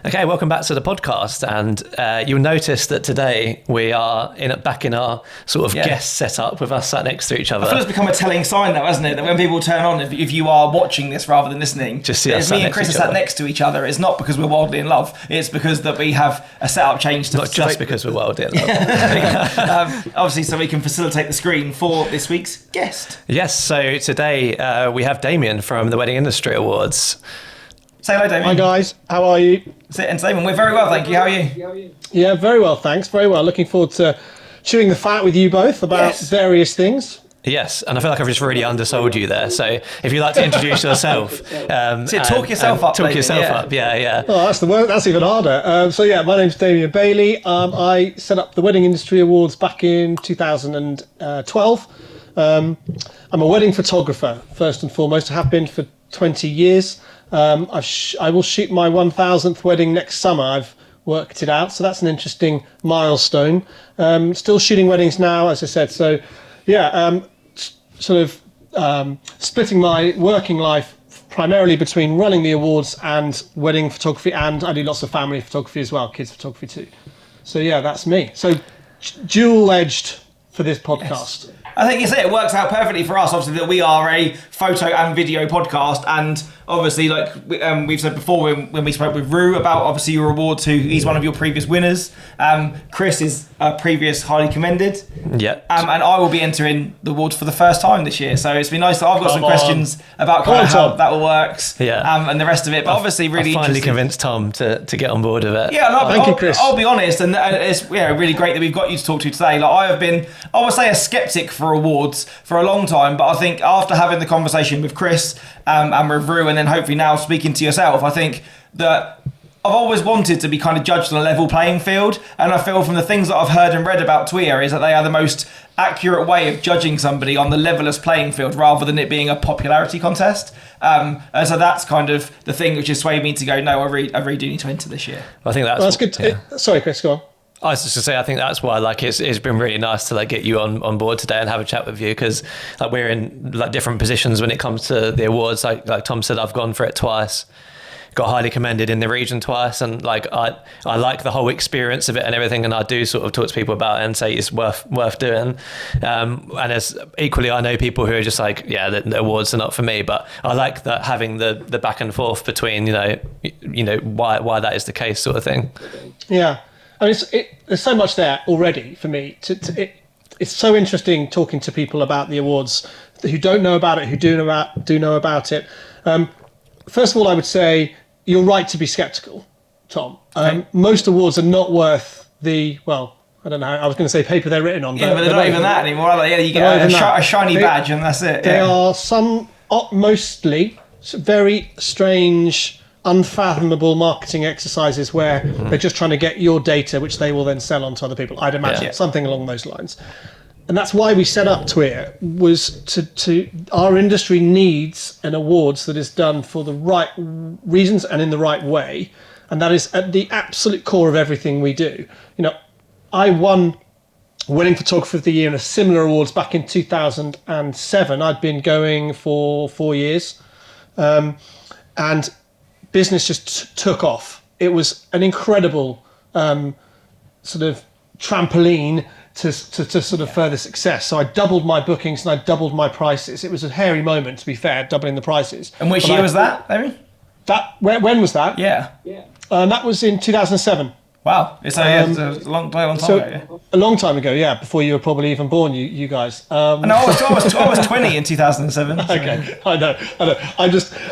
Okay, welcome back to the podcast. And you'll notice that today we are back in our sort of guest setup with us sat next to each other. I feel it's become a telling sign now, hasn't it? That when people turn on, if you are watching this rather than listening, just see us me and Chris are sat next to each other. It's not because we're wildly in love. It's because that we have a setup change. Not just because we're wildly in love. Obviously, so we can facilitate the screen for this week's guest. Yes, so today we have Damian from the Wedding Industry Awards. Say hello, Damian. Hi guys, how are you? And Damian, we're very well, thank you. How are you? Yeah, very well, thanks. Very well. Looking forward to chewing the fat with you both about various things. Yes, and I feel like I've just really undersold you there. So if you'd like to introduce yourself. Talk yourself up. Talk yourself up, yeah. Oh, that's the word. That's even harder. My name's Damian Bailey. I set up the Wedding Industry Awards back in 2012. I'm a wedding photographer, first and foremost. I have been for 20 years. I will shoot my 1000th wedding next summer. I've worked it out, so that's an interesting milestone. Still shooting weddings now, as I said. So, splitting my working life primarily between running the awards and wedding photography, and I do lots of family photography as well, kids photography too. So yeah, that's me. So dual-edged for this podcast. Yes. I think it works out perfectly for us, obviously, that we are a photo and video podcast, and obviously, like we've said before when we spoke with Rue about obviously your awards, he's one of your previous winners. Chris is a previous highly commended. Yeah. And I will be entering the awards for the first time this year, so it's been nice that I've got some questions about how that all works. Yeah. And the rest of it, but obviously really I finally convinced Tom to get on board with it. Yeah, thank you, Chris. I'll be honest, and it's really great that we've got you to talk to today. Like I would say a skeptic for awards for a long time, but I think after having the conversation with Chris and with Rue, and then hopefully now speaking to yourself, I think that I've always wanted to be kind of judged on a level playing field, and I feel from the things that I've heard and read about TWIA is that they are the most accurate way of judging somebody on the levelless playing field rather than it being a popularity contest. And so that's kind of the thing which has swayed me to go, no, I really do need to enter this year. I think that's good. Yeah. Sorry, Chris, go on. I was just to say, I think that's why it's been really nice to get you on board today and have a chat with you, because we're in different positions when it comes to the awards. Like Tom said, I've gone for it twice, got highly commended in the region twice, and I like the whole experience of it and everything, and I do sort of talk to people about it and say it's worth doing. And as equally, I know people who are just the awards are not for me, but I like that having the back and forth between why that is the case sort of thing. Yeah. I mean, there's so much there already for me. It's so interesting talking to people about the awards who don't know about it, who do know about it. First of all, I would say you're right to be sceptical, Tom. Most awards are not worth I don't know. I was going to say paper they're written on. Yeah, but they're not even that anymore, are they? Yeah, you get a shiny badge and that's it. They are mostly very strange, unfathomable marketing exercises where they're just trying to get your data, which they will then sell on to other people. I'd imagine something along those lines. And that's why we set up TWIA, was to our industry needs an awards that is done for the right reasons and in the right way. And that is at the absolute core of everything we do. I won Wedding Photographer of the Year in a similar awards back in 2007. I'd been going for 4 years. And business just took off. It was an incredible sort of trampoline to sort of further success. So I doubled my bookings and I doubled my prices. It was a hairy moment, to be fair, doubling the prices. And which year was that, Amy? When was that? Yeah. That was in 2007. Wow. So it's a long time ago. Yeah. A long time ago, yeah, before you were probably even born, you guys. No, I was 20 in 2007. So. Okay, I know.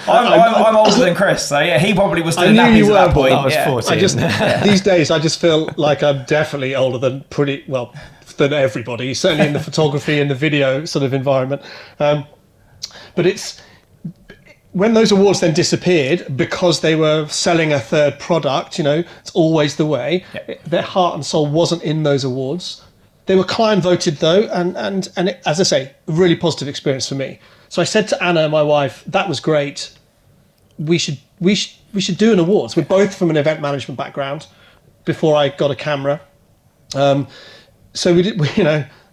I'm older than Chris, so yeah, he probably was still I knew nappies you at that were point. I was 14. These days, I just feel like I'm definitely older than than everybody, certainly in the photography and the video sort of environment. But it's when those awards then disappeared because they were selling a third product, it's always the way. Yep. Their heart and soul wasn't in those awards. They were client voted though, and it, as I say, a really positive experience for me. So I said to Anna, my wife, that was great. We should do an awards. We're both from an event management background before I got a camera. So we did,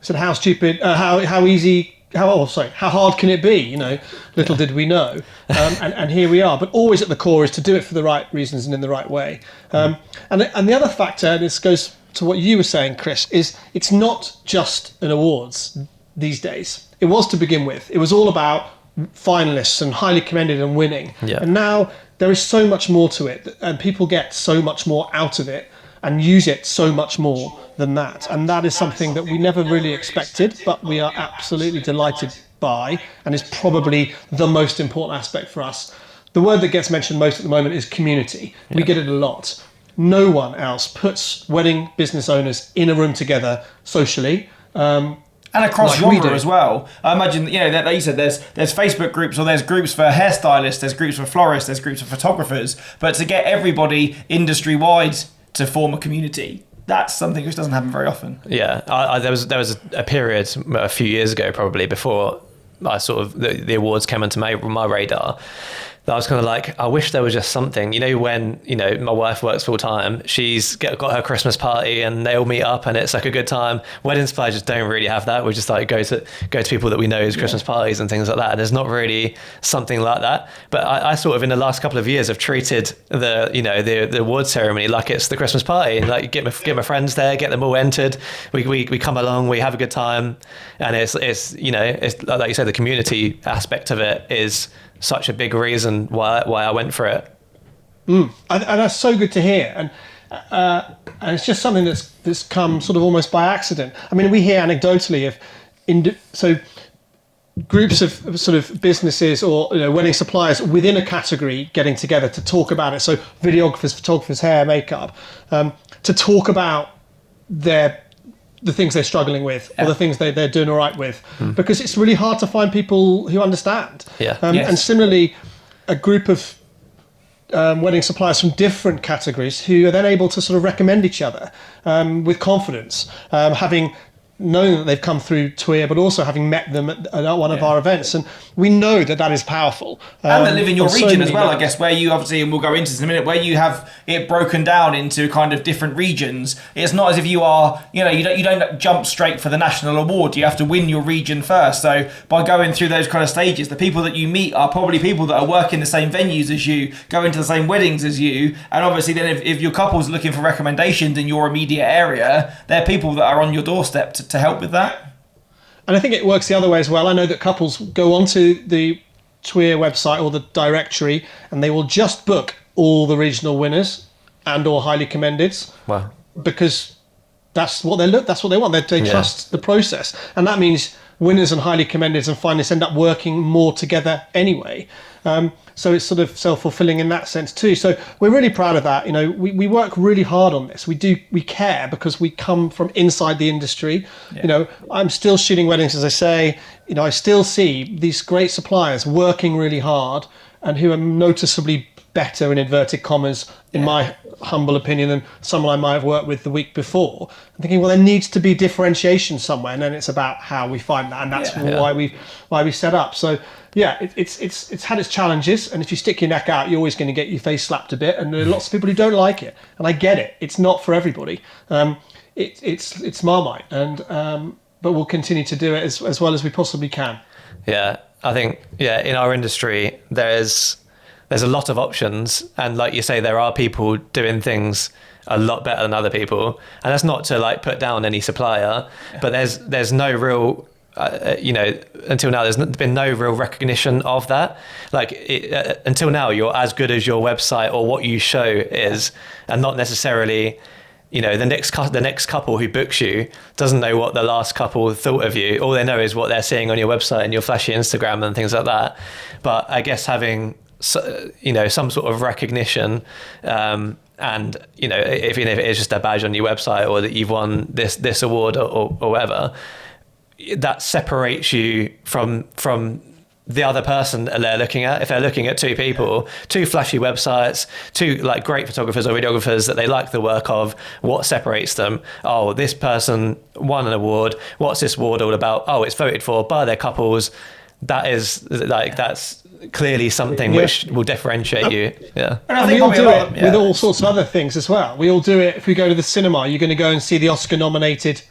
said how easy how hard can it be? You know, little did we know, and here we are. But always at the core is to do it for the right reasons and in the right way. And the other factor, and this goes to what you were saying, Chris, is it's not just an awards these days. It was to begin with. It was all about finalists and highly commended and winning. Yeah. And now there is so much more to it, and people get so much more out of it and use it so much more than that. And that is something that we never really expected, but we are absolutely delighted by, and is probably the most important aspect for us. The word that gets mentioned most at the moment is community. We get it a lot. No one else puts wedding business owners in a room together socially. And across like genre as well. I imagine, you know, like you said, there's Facebook groups, or there's groups for hairstylists, there's groups for florists, there's groups for photographers. But to get everybody industry-wide to form a community, that's something which doesn't happen very often. Yeah, there was a period a few years ago, probably before I sort of the awards came onto my radar, that I was kind of like, I wish there was just something, you know, when, you know, my wife works full time, she's got her Christmas party and they all meet up and it's like a good time. Wedding suppliers just don't really have that. We just like go to people that we know as Christmas parties and things like that. And there's not really something like that. But I sort of in the last couple of years have treated the award ceremony like it's the Christmas party, and like get my friends there, get them all entered. We come along, we have a good time, and it's you know, it's like you said, the community aspect of it is such a big reason why I went for it. And that's so good to hear. And it's just something that's come sort of almost by accident. I mean, we hear anecdotally of groups of sort of businesses or, you know, wedding suppliers within a category getting together to talk about it. So videographers, photographers, hair, makeup, to talk about the things they're struggling with, or the things they're doing all right with, because it's really hard to find people who understand. And similarly, a group of wedding suppliers from different categories who are then able to sort of recommend each other with confidence, having known that they've come through TWIA, but also having met them at one of our events. And we know that is powerful. And that live in your region as well, I guess, where you obviously, and we'll go into this in a minute, where you have it broken down into kind of different regions. It's not as if you are, you know, you don't jump straight for the national award. You have to win your region first. So by going through those kind of stages, the people that you meet are probably people that are working the same venues as you, going to the same weddings as you. And obviously then if your couple's looking for recommendations in your immediate area, they're people that are on your doorstep to help with that. And I think it works the other way as well. I know that couples go onto the TWIA website or the directory, and they will just book all the regional winners and or highly commendeds. Wow. Because that's what they want. They trust the process. And that means winners and highly commendeds and finalists end up working more together anyway. So it's sort of self-fulfilling in that sense too. So we're really proud of that. You know, we work really hard on this. We care because we come from inside the industry. Yeah. You know, I'm still shooting weddings, as I say. You know, I still see these great suppliers working really hard and who are noticeably better, in inverted commas, in my humble opinion, than someone I might have worked with the week before. I'm thinking, well, there needs to be differentiation somewhere, and then it's about how we find that, and that's why we set up. So yeah, it's had its challenges, and if you stick your neck out, you're always going to get your face slapped a bit, and there are lots of people who don't like it, and I get it. It's not for everybody. It's Marmite, and but we'll continue to do it as well as we possibly can. Yeah, I think in our industry there's a lot of options, and like you say, there are people doing things a lot better than other people, and that's not to like put down any supplier, but there's no real until now there's been no real recognition of that. Like until now, you're as good as your website or what you show is, and not necessarily, you know, the next couple who books you doesn't know what the last couple thought of you. All they know is what they're seeing on your website and your flashy Instagram and things like that. But I guess having some sort of recognition, and you know, even if it's just a badge on your website or that you've won this award or whatever, that separates you from the other person they're looking at. If they're looking at two people, two flashy websites, two like great photographers or videographers that they like the work of, what separates them? Oh, this person won an award. What's this award all about? Oh, it's voted for by their couples. That is like that's clearly something which will differentiate you. Yeah. And we all do it with all sorts of other things as well. We all do it. If we go to the cinema, you're going to go and see the Oscar-nominated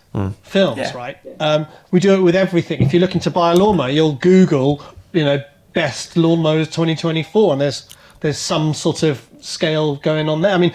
films, right? We do it with everything. If you're looking to buy a lawnmower, you'll Google, best lawnmowers 2024, and there's some sort of scale going on there. I mean,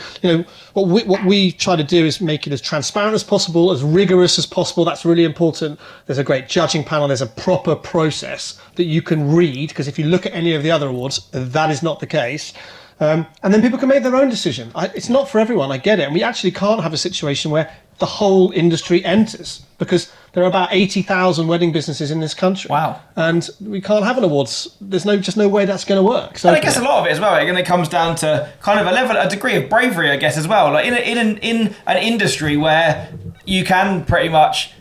what we try to do is make it as transparent as possible, as rigorous as possible. That's really important. There's a great judging panel. There's a proper process that you can read, because if you look at any of the other awards, that is not the case. And then people can make their own decision. It's not for everyone, I get it. And we actually can't have a situation where the whole industry enters, because there are about 80,000 wedding businesses in this country. Wow. And we can't have an awards. There's just no way that's going to work. So and I guess a lot of it as well, it comes down to kind of a degree of bravery, I guess, as well. Like in an industry where you can pretty much,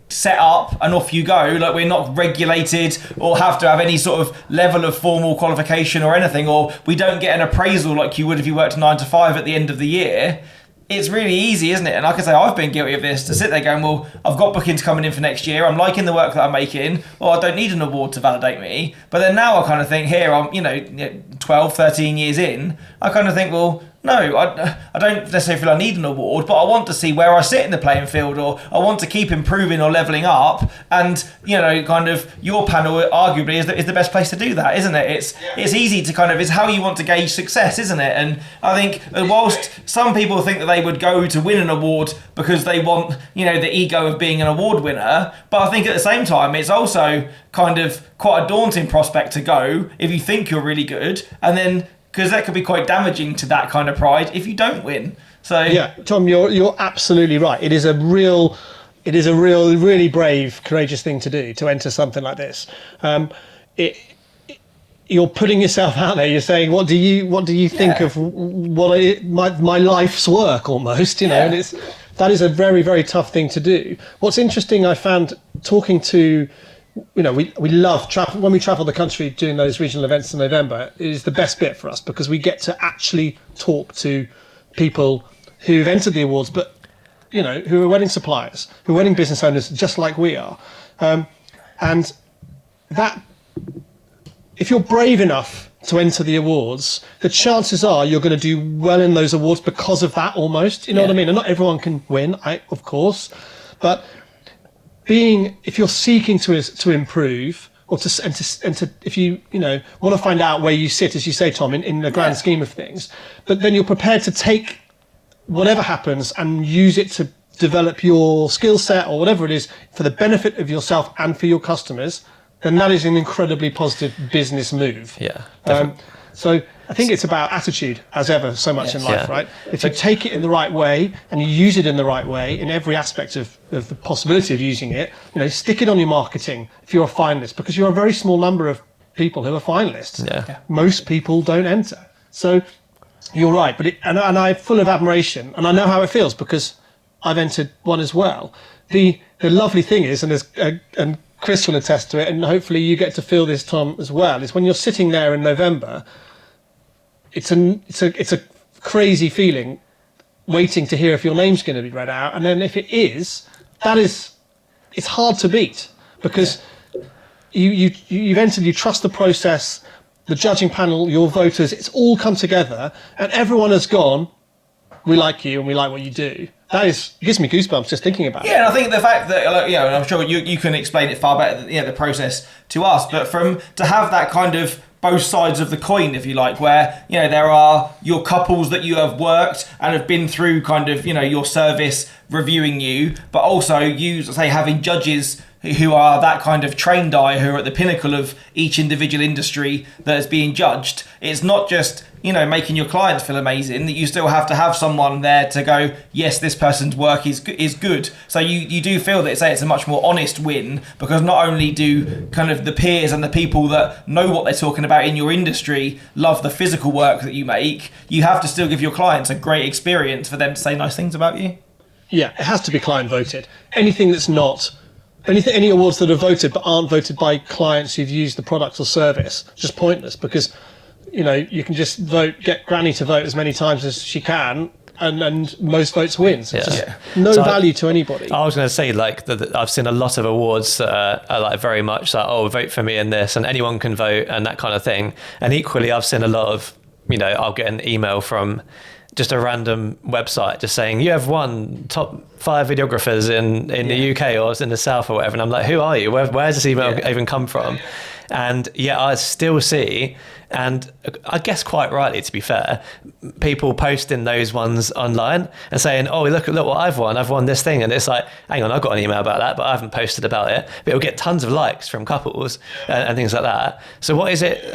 set up and off you go. Like, we're not regulated or have to have any sort of level of formal qualification or anything, or we don't get an appraisal like you would if you worked 9 to 5 at the end of the year. It's really easy, isn't it? And like I say, I've been guilty of this, to sit there going, well, I've got bookings coming in for next year. I'm liking the work that I'm making. Well, I don't need an award to validate me. But then now I kind of think, here, I'm, 12, 13 years in, I kind of think, well, no, I don't necessarily feel I need an award, but I want to see where I sit in the playing field, or I want to keep improving or levelling up. And, kind of your panel arguably is the best place to do that, isn't it? It's easy to kind of, it's how you want to gauge success, isn't it? And I think whilst some people think that they would go to win an award because they want, the ego of being an award winner, but I think at the same time, it's also kind of quite a daunting prospect to go if you think you're really good, and then, because that could be quite damaging to that kind of pride if you don't win. So yeah, Tom, you're absolutely right. It is a really brave, courageous thing to do, to enter something like this. You're putting yourself out there. You're saying, what do you think of my life's work almost? And that is a very, very tough thing to do. What's interesting, I found talking to. We love travel. When we travel the country doing those regional events in November, it is the best bit for us, because we get to actually talk to people who've entered the awards, but who are wedding suppliers, who are wedding business owners, just like we are. And that, if you're brave enough to enter the awards, the chances are you're going to do well in those awards because of that, almost. You know what I mean? And not everyone can win, of course, but if you're seeking to improve, or if you want to find out where you sit, as you say, Tom, in the grand scheme of things, but then you're prepared to take whatever happens and use it to develop your skill set or whatever it is for the benefit of yourself and for your customers, then that is an incredibly positive business move. Yeah. So I think it's about attitude, as ever, so much in life, right? If you take it in the right way and you use it in the right way in every aspect of the possibility of using it, stick it on your marketing if you're a finalist, because you're a very small number of people who are finalists. Yeah. Most people don't enter. So you're right, but and I'm full of admiration, and I know how it feels because I've entered one as well. The lovely thing is, and Chris will attest to it, and hopefully you get to feel this, Tom, as well, is when you're sitting there in November, it's a crazy feeling, waiting to hear if your name's going to be read out, and then if it is, it's hard to beat, because you've entered, you trust the process, the judging panel, your voters, it's all come together, and everyone has gone, we like you and we like what you do. It gives me goosebumps just thinking about it. Yeah, and I think the fact that, and I'm sure you can explain it far better, the process to us, but to have that kind of both sides of the coin, if you like, where, there are your couples that you have worked and have been through kind of, your service reviewing you, but also you, say, having judges who are that kind of trained eye, who are at the pinnacle of each individual industry that is being judged. It's not just, making your clients feel amazing, that you still have to have someone there to go, yes, this person's work is good. So you do feel that it's a much more honest win, because not only do kind of the peers and the people that know what they're talking about in your industry love the physical work that you make, you have to still give your clients a great experience for them to say nice things about you. Yeah, it has to be client voted. Anything that's not... Any awards that are voted but aren't voted by clients who've used the product or service, just pointless, because you can just get Granny to vote as many times as she can, and most votes wins. It's just Yeah. no So value to anybody. I was going to say, like, I've seen a lot of awards that are like very much like, oh, vote for me in this, and anyone can vote and that kind of thing. And equally, I've seen a lot of, I'll get an email from just a random website just saying, you have won top 5 videographers in the UK or in the South or whatever. And I'm like, who are you? Where's this email even come from? And I still see, and I guess quite rightly, to be fair, people posting those ones online and saying, oh, look what I've won. I've won this thing. And it's like, hang on, I've got an email about that, but I haven't posted about it. But it'll get tons of likes from couples and things like that. So what is it,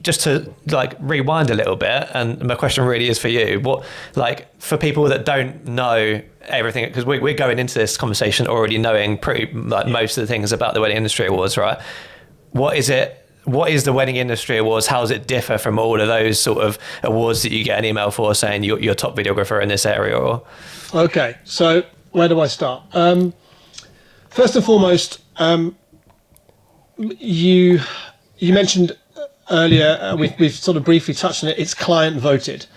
just to like rewind a little bit, and my question really is for you, what, like, for people that don't know everything, because we're going into this conversation already knowing pretty like most of the things about the Wedding Industry Awards, right? What is the Wedding Industry Awards? How does it differ from all of those sort of awards that you get an email for saying you're top videographer in this area? Or Okay, so where do I start? First and foremost, you mentioned earlier, we've sort of briefly touched on it, it's client voted.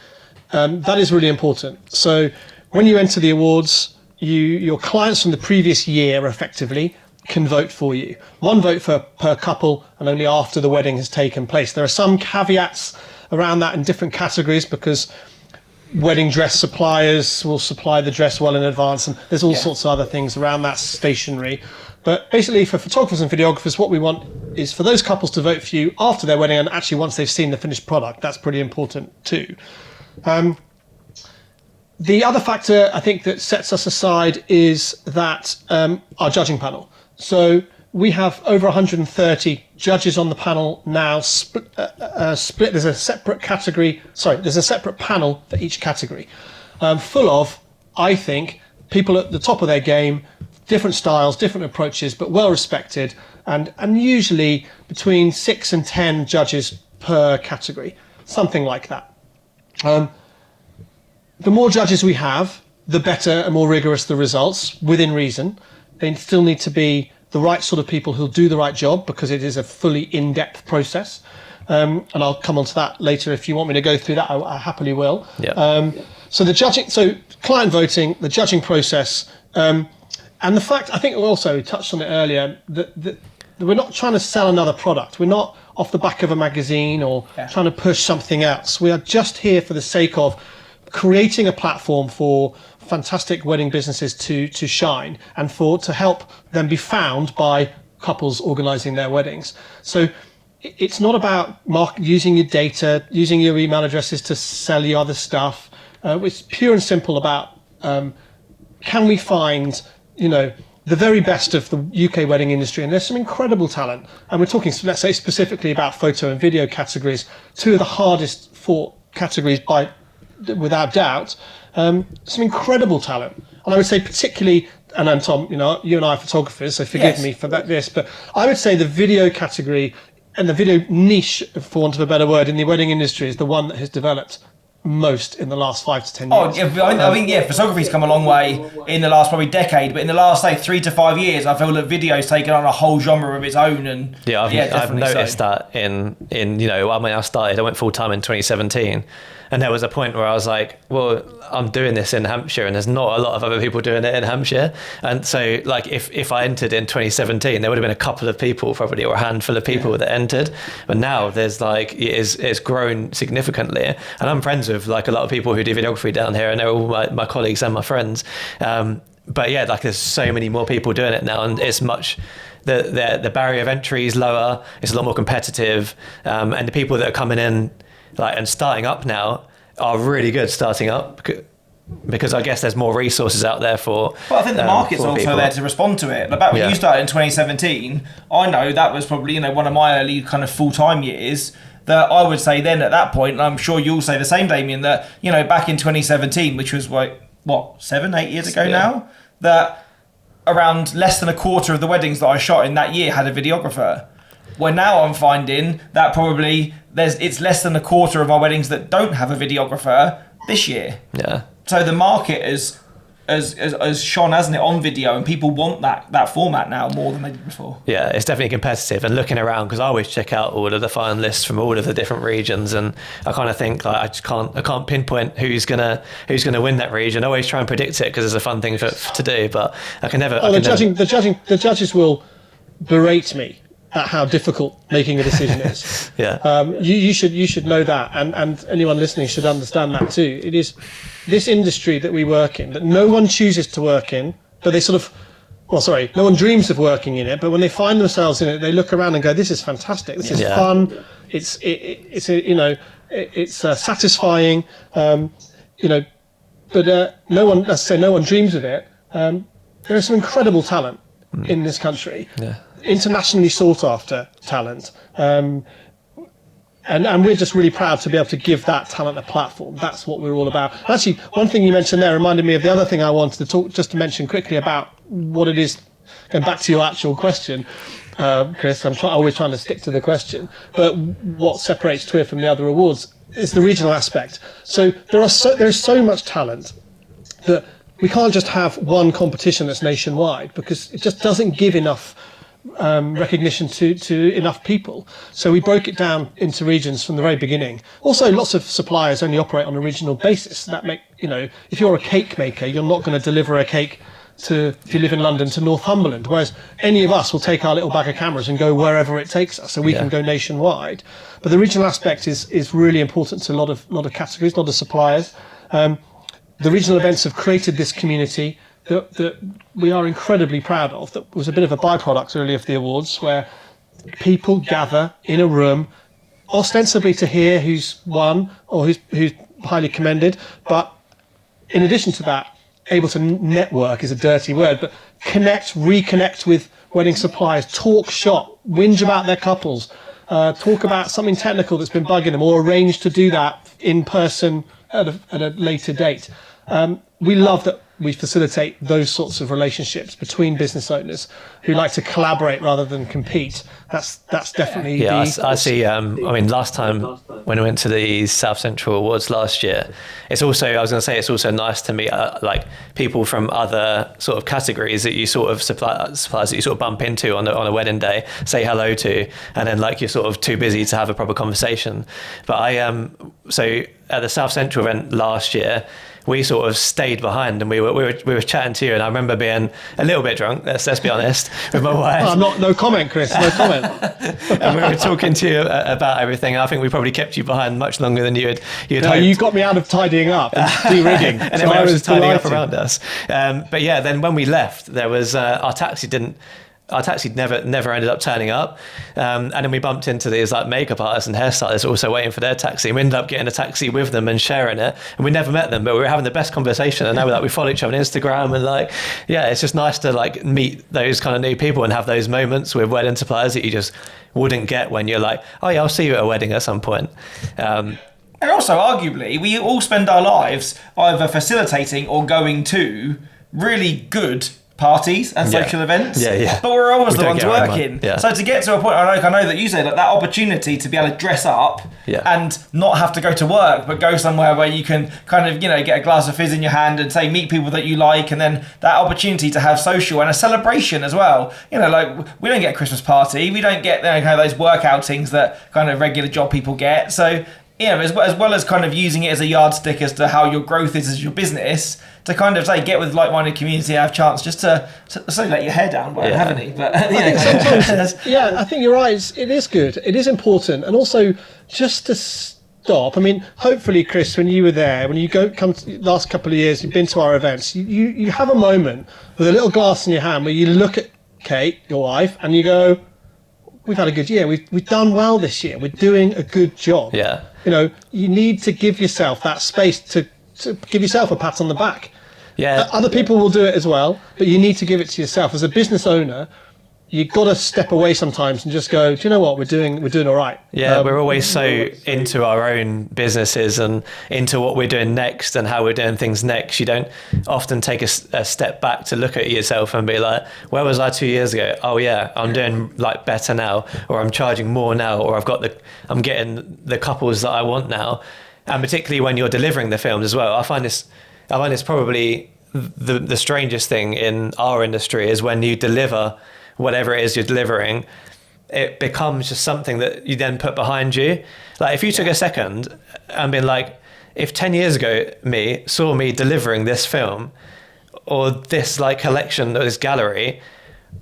That is really important. So when you enter the awards, your clients from the previous year effectively can vote for you. One vote per couple, and only after the wedding has taken place. There are some caveats around that in different categories, because wedding dress suppliers will supply the dress well in advance, and there's all sorts of other things around that stationery. But basically, for photographers and videographers, what we want is for those couples to vote for you after their wedding, and actually once they've seen the finished product. That's pretty important too. The other factor I think that sets us aside is that our judging panel. So we have over 130 judges on the panel now, split. There's a separate category. There's a separate panel for each category, full of, I think, people at the top of their game, different styles, different approaches, but well respected, and usually between 6 and 10 judges per category, something like that. The more judges we have, the better and more rigorous the results, within reason. They still need to be the right sort of people who'll do the right job, because it is a fully in-depth process. And I'll come on to that later. If you want me to go through that, I happily will. Yeah. So client voting, the judging process, and the fact, I think also we touched on it earlier, that we're not trying to sell another product. We're not off the back of a magazine or trying to push something else. We are just here for the sake of creating a platform for fantastic wedding businesses to shine, and to help them be found by couples organising their weddings. So it's not about using your data, using your email addresses to sell you other stuff. It's pure and simple about can we find the very best of the UK wedding industry, and there's some incredible talent. And we're talking, let's say, specifically about photo and video categories, two of the hardest fought categories without doubt. Some incredible talent, and I would say particularly, and then Tom, you and I are photographers, so forgive me for this, but I would say the video category and the video niche, for want of a better word, in the wedding industry is the one that has developed most in the last 5 to 10 years. I think photography's come a long way in the last probably decade, but in the last, say, 3 to 5 years, I feel that video's taken on a whole genre of its own. And I've noticed that I started, I went full time in 2017. And there was a point where I was like, well, I'm doing this in Hampshire, and there's not a lot of other people doing it in Hampshire. And so, like, if I entered in 2017, there would have been a couple of people probably, or a handful of people that entered. But now there's it's grown significantly. And I'm friends with like a lot of people who do videography down here, and they're all my colleagues and my friends. But yeah, like there's so many more people doing it now, and it's much, the barrier of entry is lower. It's a lot more competitive. And the people that are coming in, and starting up now are really good starting up, because I guess there's more resources out there for. Well, I think the market's also people there to respond to it. Like back when you started in 2017, I know that was probably one of my early kind of full-time years. That I would say then at that point, and I'm sure you'll say the same, Damian, that back in 2017, which was 7-8 years ago now, that around less than a quarter of the weddings that I shot in that year had a videographer. Well, now I'm finding that probably it's less than a quarter of my weddings that don't have a videographer this year. Yeah. So the market has has shone, hasn't it, on video, and people want that format now more than they did before. Yeah, it's definitely competitive, and looking around, because I always check out all of the finalists from all of the different regions, and I kind of think like I can't pinpoint who's gonna win that region. I always try and predict it because it's a fun thing to do, but I can never. The judges will berate me at how difficult making a decision is. Yeah. You should know that, and anyone listening should understand that too. It is this industry that we work in that no one chooses to work in, but they sort of, no one dreams of working in it, but when they find themselves in it, they look around and go, "This is fantastic. This is fun. It's satisfying." But no one, let's say, no one dreams of it. There is some incredible talent in this country. Yeah. Internationally sought after talent, and we're just really proud to be able to give that talent a platform. That's what we're all about. Actually, one thing you mentioned there reminded me of the other thing I wanted to talk, just to mention quickly about what it is. Going back to your actual question, Chris, I'm always trying to stick to the question, but what separates TWIA from the other awards is the regional aspect. So there's so much talent that we can't just have one competition that's nationwide, because it just doesn't give enough recognition to enough people. So we broke it down into regions from the very beginning. Also, lots of suppliers only operate on a regional basis. That if you're a cake maker, you're not going to deliver a cake if you live in London, to Northumberland, whereas any of us will take our little bag of cameras and go wherever it takes us, so we can go nationwide. But the regional aspect is really important to a lot of categories, a lot of suppliers. The regional events have created this community that we are incredibly proud of. That was a bit of a byproduct really of the awards, where people gather in a room ostensibly to hear who's won or who's highly commended, but in addition to that, able to network is a dirty word, but reconnect with wedding suppliers, talk shop, whinge about their couples, talk about something technical that's been bugging them, or arrange to do that in person at a later date. We love that we facilitate those sorts of relationships between business owners who like to collaborate rather than compete. That's definitely I see. Last time when I went to the South Central Awards last year, it's also nice to meet people from other sort of categories that you sort of suppliers that you sort of bump into on a wedding day, say hello to, and then you're sort of too busy to have a proper conversation. But so at the South Central event last year, we sort of stayed behind, and we were chatting to you, and I remember being a little bit drunk, let's be honest, with my wife. No comment, Chris, no comment. And we were talking to you about everything. I think we probably kept you behind much longer than you'd hoped. You got me out of tidying up and de-rigging. And everyone else was tidying up around us. But yeah, then when we left, there was our taxi never ended up turning up, and then we bumped into these makeup artists and hairstylists also waiting for their taxi, and we ended up getting a taxi with them and sharing it, and we never met them, but we were having the best conversation, and now we follow each other on Instagram, and it's just nice to meet those kind of new people and have those moments with wedding suppliers that you just wouldn't get when you're oh yeah, I'll see you at a wedding at some point. And also, arguably, we all spend our lives either facilitating or going to really good parties and social events, but we're always the ones working. So to get to a point, I know that you said that opportunity to be able to dress up and not have to go to work, but go somewhere where you can kind of get a glass of fizz in your hand and say meet people that you like, and then that opportunity to have social and a celebration as well. We don't get a Christmas party, we don't get kind of those work outings that kind of regular job people get. So as well as kind of using it as a yardstick as to how your growth is as your business, to kind of get with like-minded community and have a chance just to let your hair down, haven't he? But I think you're right. It is good. It is important, and also just to stop. Hopefully, Chris, when you were there, when you come to the last couple of years, you've been to our events. You have a moment with a little glass in your hand where you look at Kate, your wife, and you go, "We've had a good year. We've done well this year. We're doing a good job." Yeah. You need to give yourself that space to give yourself a pat on the back. Yeah. Other people will do it as well, but you need to give it to yourself. As a business owner, you've got to step away sometimes and just go, do you know what, we're doing all right. Yeah, we're always so into our own businesses and into what we're doing next and how we're doing things next. You don't often take a step back to look at yourself and be like, where was I 2 years ago? Oh yeah, I'm doing better now, or I'm charging more now, or I'm getting the couples that I want now. And particularly when you're delivering the films as well, I find this probably the strangest thing in our industry is when you deliver whatever it is you're delivering, it becomes just something that you then put behind you. Like if you took a second and been like, if 10 years ago me saw me delivering this film or this like collection or this gallery,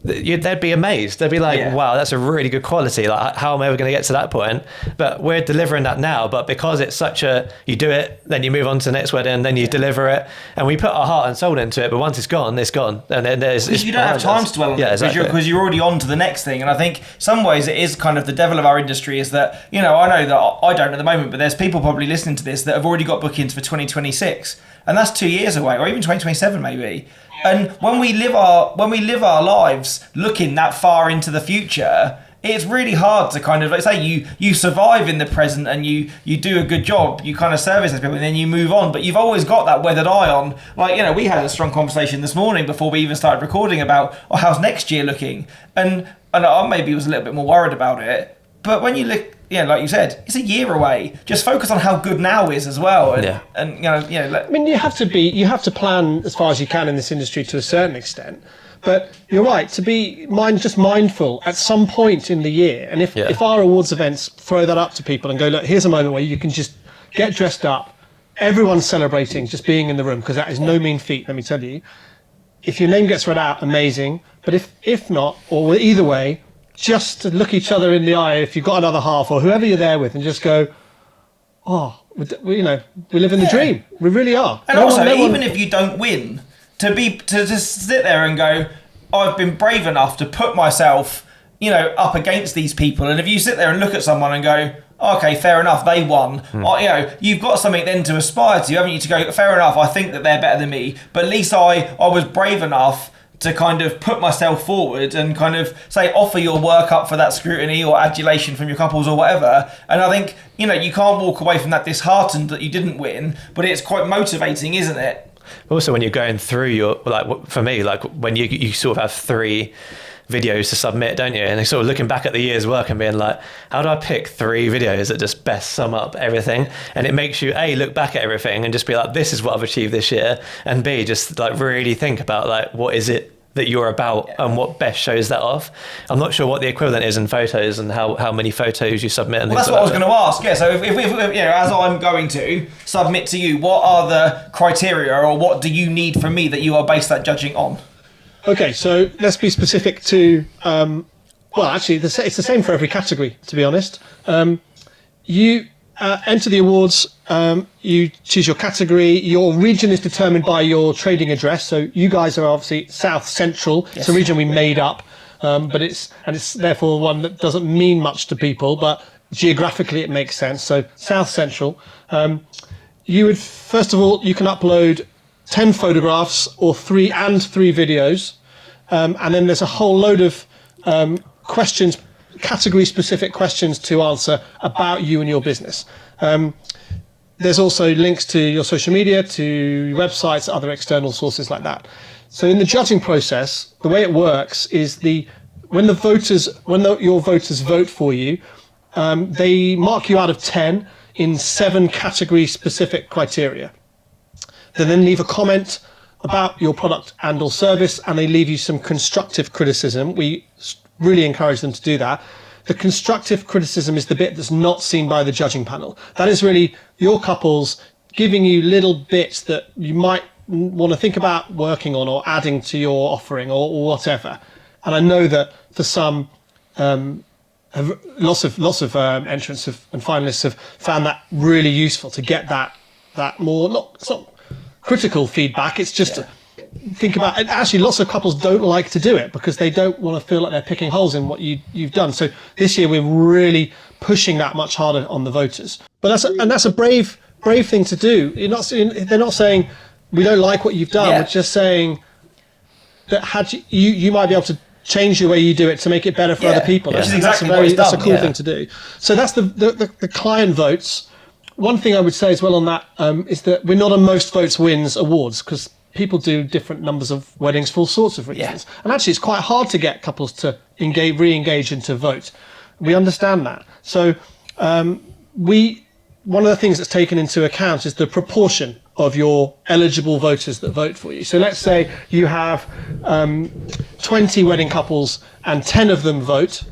they'd be amazed. They'd be like, wow, that's a really good quality. Like, how am I ever going to get to that point? But we're delivering that now. But because it's such a, you do it, then you move on to the next wedding, then you deliver it, and we put our heart and soul into it. But once it's gone, it's gone. And then you don't have time to dwell on it exactly. because you're already on to the next thing. And I think some ways it is kind of the devil of our industry is that, I know that I don't at the moment, but there's people probably listening to this that have already got bookings for 2026, and that's 2 years away, or even 2027 maybe. And when we live our lives looking that far into the future, it's really hard to kind of, like say, you survive in the present and you do a good job, you kind of service those people, and then you move on. But you've always got that weathered eye on, like, we had a strong conversation this morning before we even started recording about, how's next year looking? And I maybe was a little bit more worried about it. But when you look, like you said, it's a year away. Just focus on how good now is as well. And I mean, you have to plan as far as you can in this industry to a certain extent. But you're right, to be mindful at some point in the year. And if our awards events throw that up to people and go, look, here's a moment where you can just get dressed up, everyone's celebrating just being in the room, because that is no mean feat, let me tell you. If your name gets read out, amazing. But if not, or either way, just to look each other in the eye if you've got another half or whoever you're there with, and just go, we live in the dream. We really are. And even if you don't win, to just sit there and go, I've been brave enough to put myself, up against these people. And if you sit there and look at someone and go, okay, fair enough, they won. You've got something then to aspire to, haven't you? To go, fair enough, I think that they're better than me, but at least I was brave enough to kind of put myself forward and kind of say, offer your work up for that scrutiny or adulation from your couples or whatever. And I think, you can't walk away from that disheartened that you didn't win, but it's quite motivating, isn't it? Also, when you're going through your, like, for me, like when you sort of have 3 videos to submit, don't you? And sort of looking back at the year's work and being like, how do I pick 3 videos that just best sum up everything? And it makes you A, look back at everything and just be like, this is what I've achieved this year, and B, just like really think about like, what is it that you're about and what best shows that off. I'm not sure what the equivalent is in photos and how many photos you submit. And that's what I was going to ask. Yeah, so if as I'm going to submit to you, what are the criteria or what do you need from me that you are based that judging on? Okay, so let's be specific to, actually, it's the same for every category, to be honest. You enter the awards, you choose your category, your region is determined by your trading address, so you guys are obviously South Central. Yes. It's a region we made up, but it's therefore one that doesn't mean much to people, but geographically it makes sense, so South Central. You would, first of all, you can upload 10 photographs or 3 videos, and then there's a whole load of questions, category-specific questions to answer about you and your business. There's also links to your social media, to websites, other external sources like that. So in the judging process, the way it works is when your voters vote for you, they mark you out of 10 in 7 category-specific criteria. They then leave a comment about your product and or service, and they leave you some constructive criticism. We really encourage them to do that. The constructive criticism is the bit that's not seen by the judging panel. That is really your couples giving you little bits that you might want to think about working on or adding to your offering or whatever. And I know that for some, lots of entrants and finalists have found that really useful to get that more, it's not critical feedback, it's just think about it. Actually, lots of couples don't like to do it because they don't want to feel like they're picking holes in what you've done. So this year we're really pushing that much harder on the voters. But that's a brave thing to do. They're not saying we don't like what you've done. We're just saying that you might be able to change the way you do it to make it better for other people. Which is exactly that's a cool thing to do. So that's the client votes. One thing I would say as well on that is that we're not a most votes wins awards, because people do different numbers of weddings for all sorts of reasons. And actually it's quite hard to get couples to re-engage and to vote. We understand that. So one of the things that's taken into account is the proportion of your eligible voters that vote for you. So let's say you have 20 wedding couples and 10 of them vote.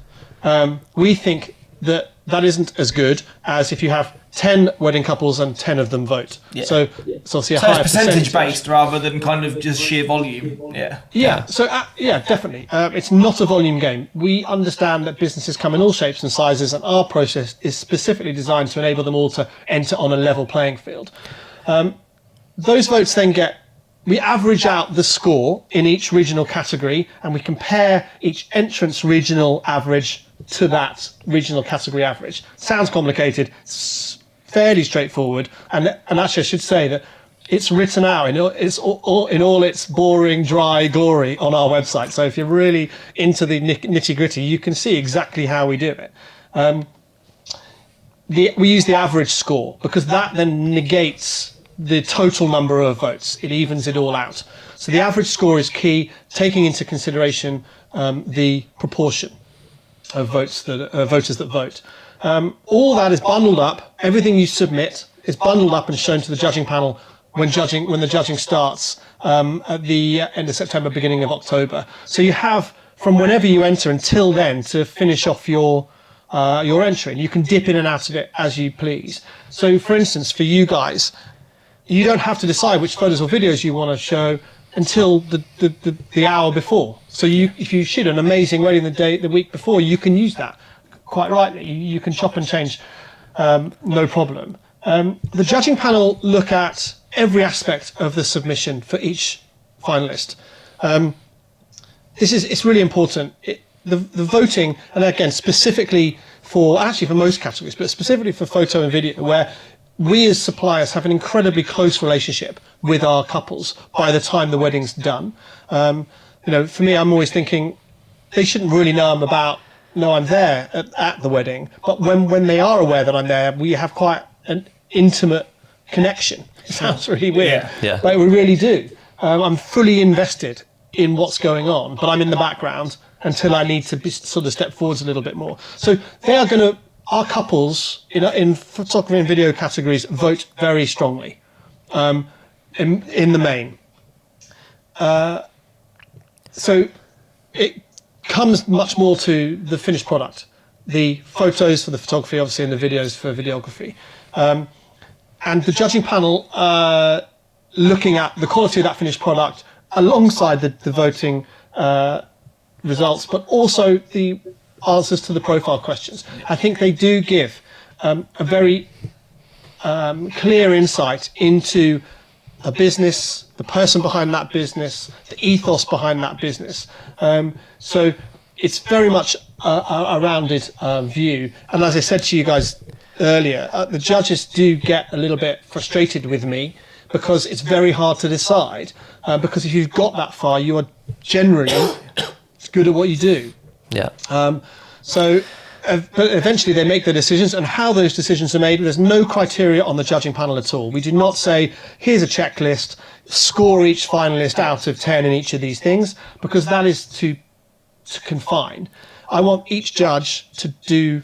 We think that isn't as good as if you have 10 wedding couples and 10 of them vote. Yeah. So it's obviously a higher percentage based rather than kind of just sheer volume. Yeah. So definitely. It's not a volume game. We understand that businesses come in all shapes and sizes, and our process is specifically designed to enable them all to enter on a level playing field. Those votes then we average out the score in each regional category, and we compare each entrance regional average to that regional category average. Sounds complicated, it's fairly straightforward, and actually I should say that it's written out in all its boring, dry glory on our website. So if you're really into the nitty gritty, you can see exactly how we do it. We use the average score because that then negates the total number of votes. It evens it all out. So the average score is key, taking into consideration the proportion of voters that vote. All that is bundled up. Everything you submit is bundled up and shown to the judging panel when the judging starts at the end of September, beginning of October. So you have from whenever you enter until then to finish off your entry, and you can dip in and out of it as you please. So, for instance, for you guys, you don't have to decide which photos or videos you want to show until the hour before. So if you shoot an amazing wedding the week before, you can use that quite rightly. You can chop and change, no problem. The judging panel look at every aspect of the submission for each finalist. It's really important. The voting, and again, specifically for most categories, but specifically for photo and video, where we as suppliers have an incredibly close relationship with our couples by the time the wedding's done. For me, I'm always thinking they shouldn't really know I'm there at the wedding, but when they are aware that I'm there, we have quite an intimate connection. It sounds really weird, but we really do. I'm fully invested in what's going on, but I'm in the background until I need to sort of step forwards a little bit more. So our couples in photography and video categories vote very strongly in the main. So it comes much more to the finished product, the photos for the photography, obviously, and the videos for videography. And the judging panel looking at the quality of that finished product alongside the voting results, but also the answers to the profile questions. I think they do give a very clear insight into a business, the person behind that business, the ethos behind that business. So it's very much a rounded view. And as I said to you guys earlier, the judges do get a little bit frustrated with me because it's very hard to decide. Because if you've got that far, you are generally good at what you do. Yeah. But eventually they make the decisions, and how those decisions are made, there's no criteria on the judging panel at all. We do not say, here's a checklist, score each finalist out of 10 in each of these things, because that is too confined. I want each judge to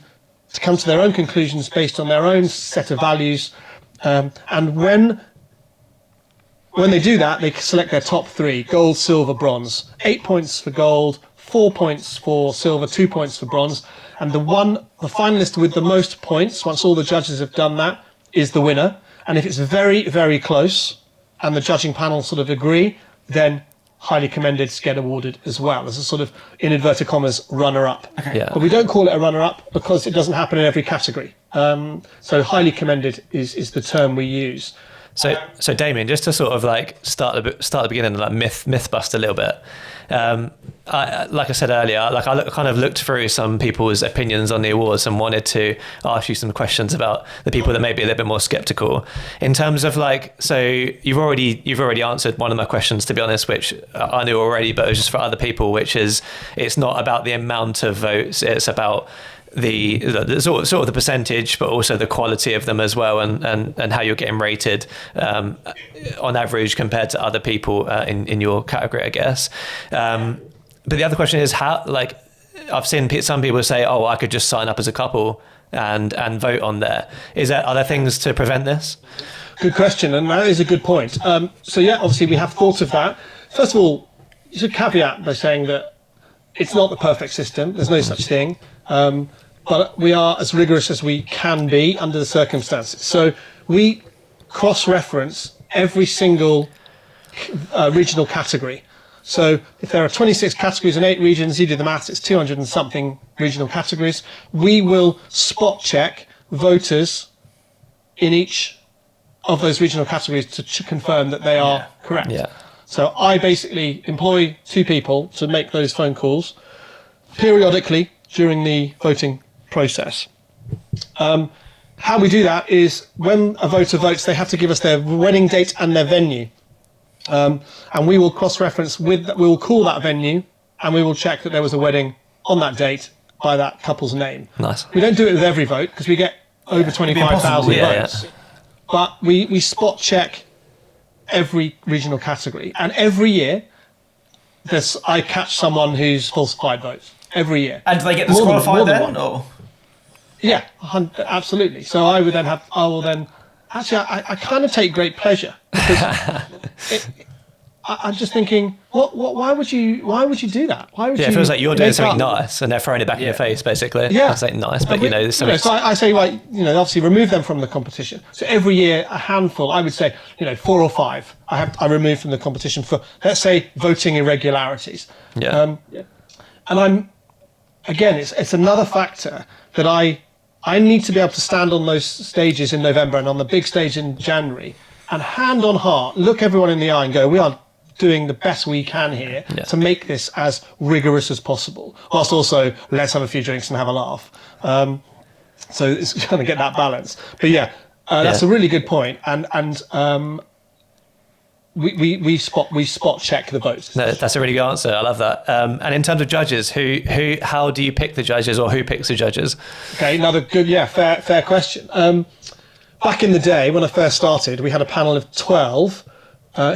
come to their own conclusions based on their own set of values. And when they do that, they select their top 3, gold, silver, bronze. 8 points for gold, 4 points for silver, 2 points for bronze, and the finalist with the most points, once all the judges have done that, is the winner. And if it's very, very close, and the judging panel sort of agree, then highly commendeds get awarded as well as a sort of, in inverted commas, runner-up. Okay. Yeah. But we don't call it a runner-up because it doesn't happen in every category. So highly commended is the term we use. So Damian, just to sort of like start the beginning, like myth bust a little bit. Like I said earlier, like I kind of looked through some people's opinions on the awards and wanted to ask you some questions about the people that may be a little bit more skeptical. In terms of like, so you've already answered one of my questions, to be honest, which I knew already, but it was just for other people, which is it's not about the amount of votes, it's about the sort of the percentage, but also the quality of them as well, and how you're getting rated on average compared to other people in your category, I guess. But the other question is how, like, I've seen some people say, oh, I could just sign up as a couple and vote on there. Are there things to prevent this? Good question, and that is a good point. So yeah, obviously we have thought of that. First of all, you should caveat by saying that it's not the perfect system. There's no such thing. But we are as rigorous as we can be under the circumstances. So we cross-reference every single regional category. So if there are 26 categories in 8 regions, you do the maths, it's 200 and something regional categories. We will spot check voters in each of those regional categories to confirm that they are correct. Yeah. So I basically employ 2 people to make those phone calls periodically during the voting process. How we do that is when a voter votes, they have to give us their wedding date and their venue. And we will cross-reference we will call that venue and we will check that there was a wedding on that date by that couple's name. Nice. We don't do it with every vote because we get over 25,000 Yeah, votes. But we spot check every regional category. And every year, I catch someone who's falsified votes. Every year. And do they get disqualified then? Or? Yeah, absolutely. So I will then, actually, I kind of take great pleasure because I'm just thinking, why would you do that? Why would you? It feels like you're doing something nice and they're throwing it back in your face, basically. Yeah, that's like nice, but there's something. So I say, like, obviously remove them from the competition. So every year, a handful, I would say, 4 or 5, I remove from the competition for, let's say, voting irregularities. Yeah. And again, it's another factor that I need to be able to stand on those stages in November and on the big stage in January and hand on heart, look everyone in the eye and go, we are doing the best we can here to make this as rigorous as possible, whilst also let's have a few drinks and have a laugh. So it's trying to get that balance. But that's a really good point. And we spot check the votes. No, that's a really good answer. I love that. And in terms of judges, how do you pick the judges, or who picks the judges? Okay, another good, fair question. Back in the day when I first started, we had a panel of 12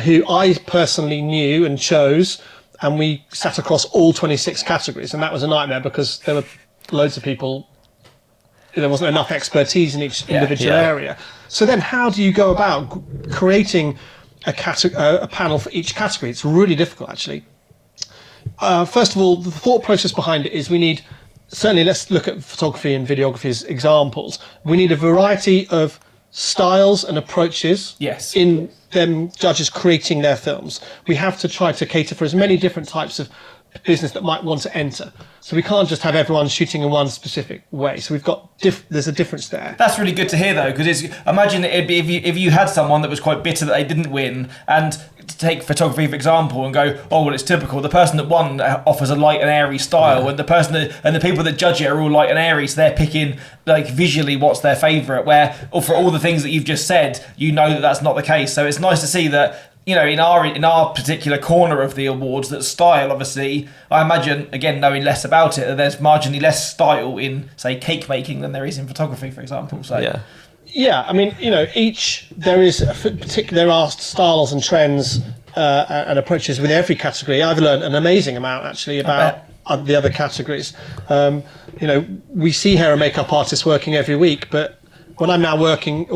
who I personally knew and chose, and we sat across all 26 categories, and that was a nightmare because there were loads of people. There wasn't enough expertise in each individual area. So then, how do you go about creating a panel for each category? It's really difficult, actually. First of all, the thought process behind it is certainly let's look at photography and videography as examples. We need a variety of styles and approaches in them judges creating their films. We have to try to cater for as many different types of business that might want to enter. So we can't just have everyone shooting in one specific way. So we've got there's a difference there. That's really good to hear, though, because imagine it'd be if you had someone that was quite bitter that they didn't win, and to take photography for example and go, oh well, it's typical. The person that won offers a light and airy style, and the people that judge it are all light and airy, so they're picking like visually what's their favourite. Or for all the things that you've just said, that's not the case. So it's nice to see that. In our particular corner of the awards, that style, obviously, I imagine, again, knowing less about it, that there's marginally less style in, say, cake making than there is in photography, for example. So I mean, there are styles and trends and approaches with every category. I've learned an amazing amount, actually, about the other categories. We see hair and makeup artists working every week, but when I'm now working,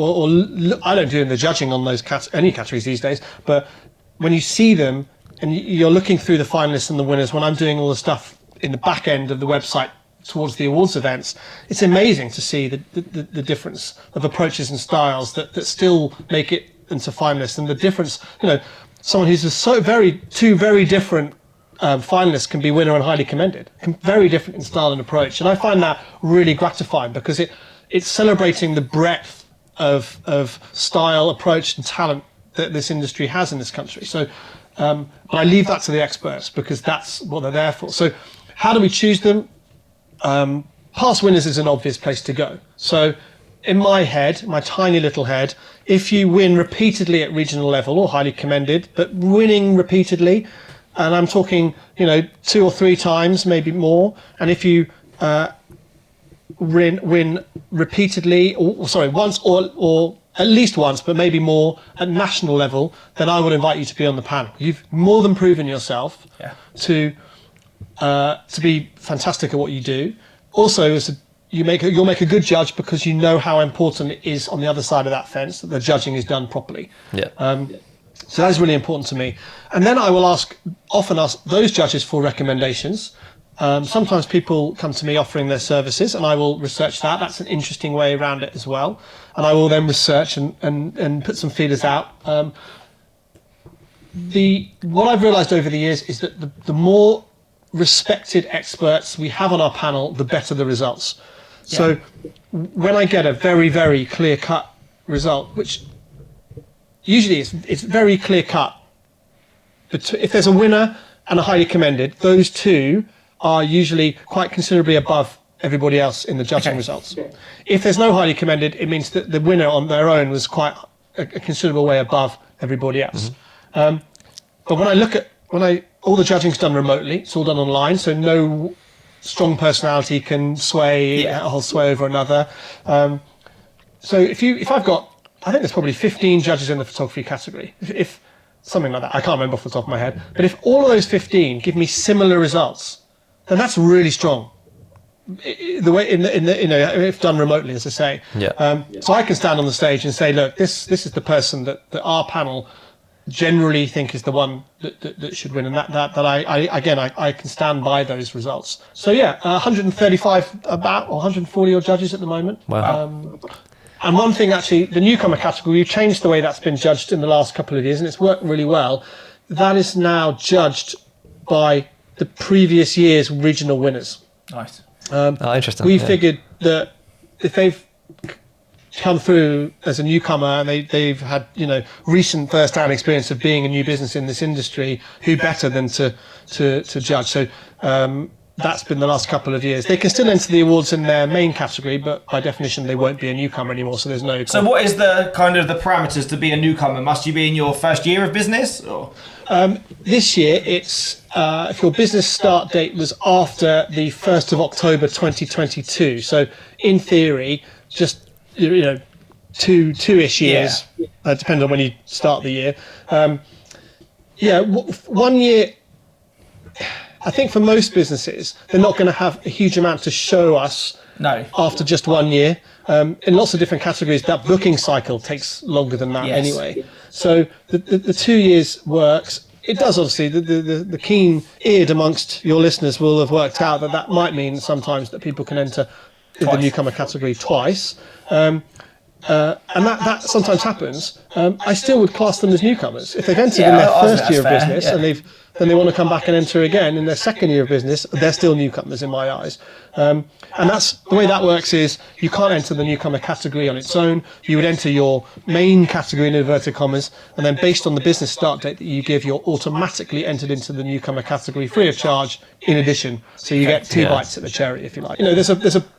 I don't do the judging on those any categories these days, but when you see them and you're looking through the finalists and the winners, when I'm doing all the stuff in the back end of the website towards the awards events, it's amazing to see the difference of approaches and styles that still make it into finalists, and the difference, someone who's two very different finalists can be winner and highly commended, very different in style and approach. And I find that really gratifying because it's celebrating the breadth of style, approach and talent that this industry has in this country. So but I leave that to the experts because that's what they're there for. So how do we choose them? Past winners is an obvious place to go. So in my head, my tiny little head, if you win repeatedly at regional level, or highly commended, but winning repeatedly, and I'm talking 2 or 3 times, maybe more, and if you win repeatedly, once or at least once, but maybe more at national level, then I would invite you to be on the panel. You've more than proven yourself to be fantastic at what you do. Also, as you'll make a good judge because you know how important it is on the other side of that fence that the judging is done properly. Yeah. So that is really important to me. And then I will often ask those judges for recommendations. Sometimes people come to me offering their services, and I will research that. That's an interesting way around it as well. And I will then research and put some feelers out. What I've realised over the years is that the more respected experts we have on our panel, the better the results. Yeah. So when I get a very, very clear-cut result, which usually it's very clear-cut, but if there's a winner and a highly commended, those two are usually quite considerably above everybody else in the judging results. If there's no highly commended, it means that the winner on their own was quite a considerable way above everybody else. Mm-hmm. But when all the judging's done remotely, it's all done online, so no strong personality can sway a whole sway over another. So if I've got, I think there's probably 15 judges in the photography category, if something like that. I can't remember off the top of my head. But if all of those 15 give me similar results, then that's really strong. The way if done remotely, as I say. Yeah. So I can stand on the stage and say, look, this is the person that our panel generally think is the one that should win, and that I can stand by those results. So 135 or 140 odd judges at the moment. Wow. And one thing, actually, the newcomer category, we've changed the way that's been judged in the last couple of years, and it's worked really well. That is now judged by the previous year's regional winners. Nice. Interesting. We figured that if they've come through as a newcomer and they've had recent first-hand experience of being a new business in this industry, who better than to judge? So that's been the last couple of years. They can still enter the awards in their main category, but by definition they won't be a newcomer anymore. So there's no. So what is the kind of the parameters to be a newcomer? Must you be in your first year of business? Or? This year, it's if your business start date was after the 1st of October 2022. So in theory, just two-ish years, depending on when you start the year. 1 year. I think for most businesses, they're not going to have a huge amount to show us after just 1 year. In lots of different categories, that booking cycle takes longer than that anyway. So the 2 years works. It does, obviously. The keen-eared amongst your listeners will have worked out that might mean sometimes that people can enter the newcomer category twice. And that sometimes happens. I still would class them as newcomers. If they've entered in their first year of business and then they want to come back and enter again in their second year of business, they're still newcomers in my eyes. And that's the way that works is you can't enter the newcomer category on its own. You would enter your main category in inverted commas, and then based on the business start date that you give, you're automatically entered into the newcomer category free of charge in addition. So you get two bites at the cherry, if you like.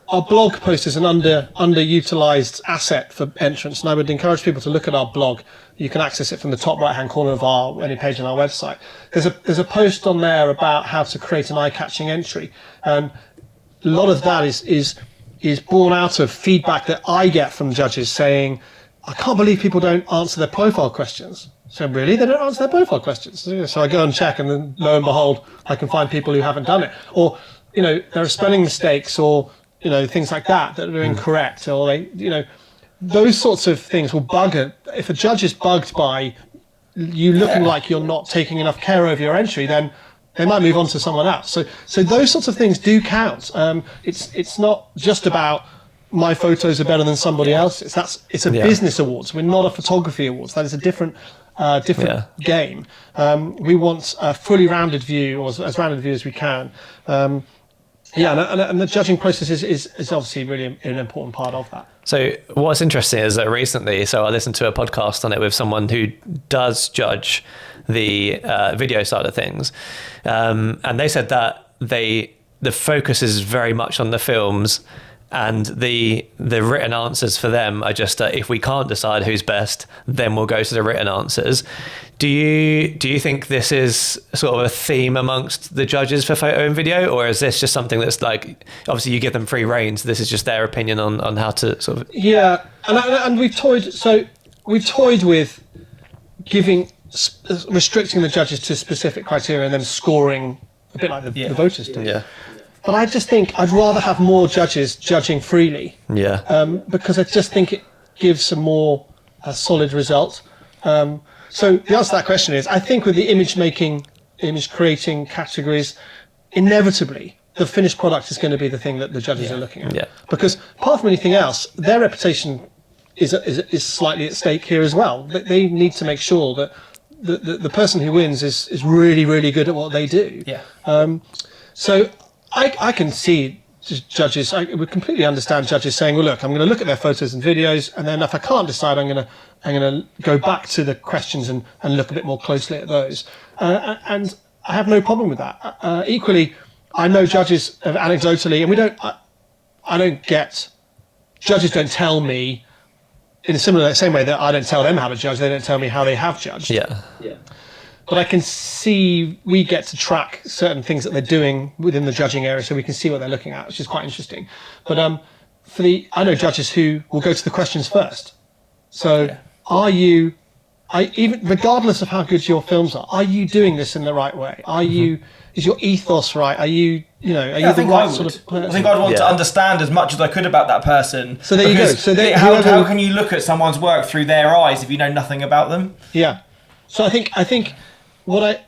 Our blog post is an underutilized asset for entrance, and I would encourage people to look at our blog. You can access it from the top right-hand corner of any page on our website. There's a post on there about how to create an eye-catching entry, and a lot of that is born out of feedback that I get from judges saying, I can't believe people don't answer their profile questions. So really, they don't answer their profile questions. So I go and check, and then lo and behold, I can find people who haven't done it, or there are spelling mistakes, or things like that are incorrect, or those sorts of things will bug it. If a judge is bugged by you looking like you're not taking enough care over your entry, then they might move on to someone else. So those sorts of things do count. It's not just about my photos are better than somebody else's. It's a business awards. We're not a photography awards. That is a different game. We want a fully rounded view, or as rounded a view as we can. And the judging process is obviously really an important part of that. So what's interesting is that recently, I listened to a podcast on it with someone who does judge the video side of things, and they said that the focus is very much on the films, and the written answers for them are just if we can't decide who's best, then we'll go to the written answers. Do you think this is sort of a theme amongst the judges for photo and video, or is this just something that's like, obviously you give them free rein, so this is just their opinion on how to sort of... Yeah, and we've toyed with restricting the judges to specific criteria and then scoring a bit like the voters do. Yeah. But I just think I'd rather have more judges judging freely. Yeah. Because I just think it gives a more solid result. So the answer to that question is, I think with the image creating categories, inevitably the finished product is going to be the thing that the judges are looking at. Yeah. Because apart from anything else, their reputation is slightly at stake here as well. They need to make sure that the person who wins is really, really good at what they do. Yeah. So I can see judges, I would completely understand judges saying, well, look, I'm going to look at their photos and videos, and then if I can't decide, I'm going to go back to the questions and look a bit more closely at those. And I have no problem with that. Equally, I know judges anecdotally, and I don't get, judges don't tell me in a same way that I don't tell them how to judge, they don't tell me how they have judged. Yeah. But I can see we get to track certain things that they're doing within the judging area, so we can see what they're looking at, which is quite interesting. But I know judges who will go to the questions first. So even regardless of how good your films are you doing this in the right way? Is your ethos right? Are you the right sort of person? I think I'd want to understand as much as I could about that person. So there you go. So how can you look at someone's work through their eyes if you know nothing about them? Yeah. So I think what I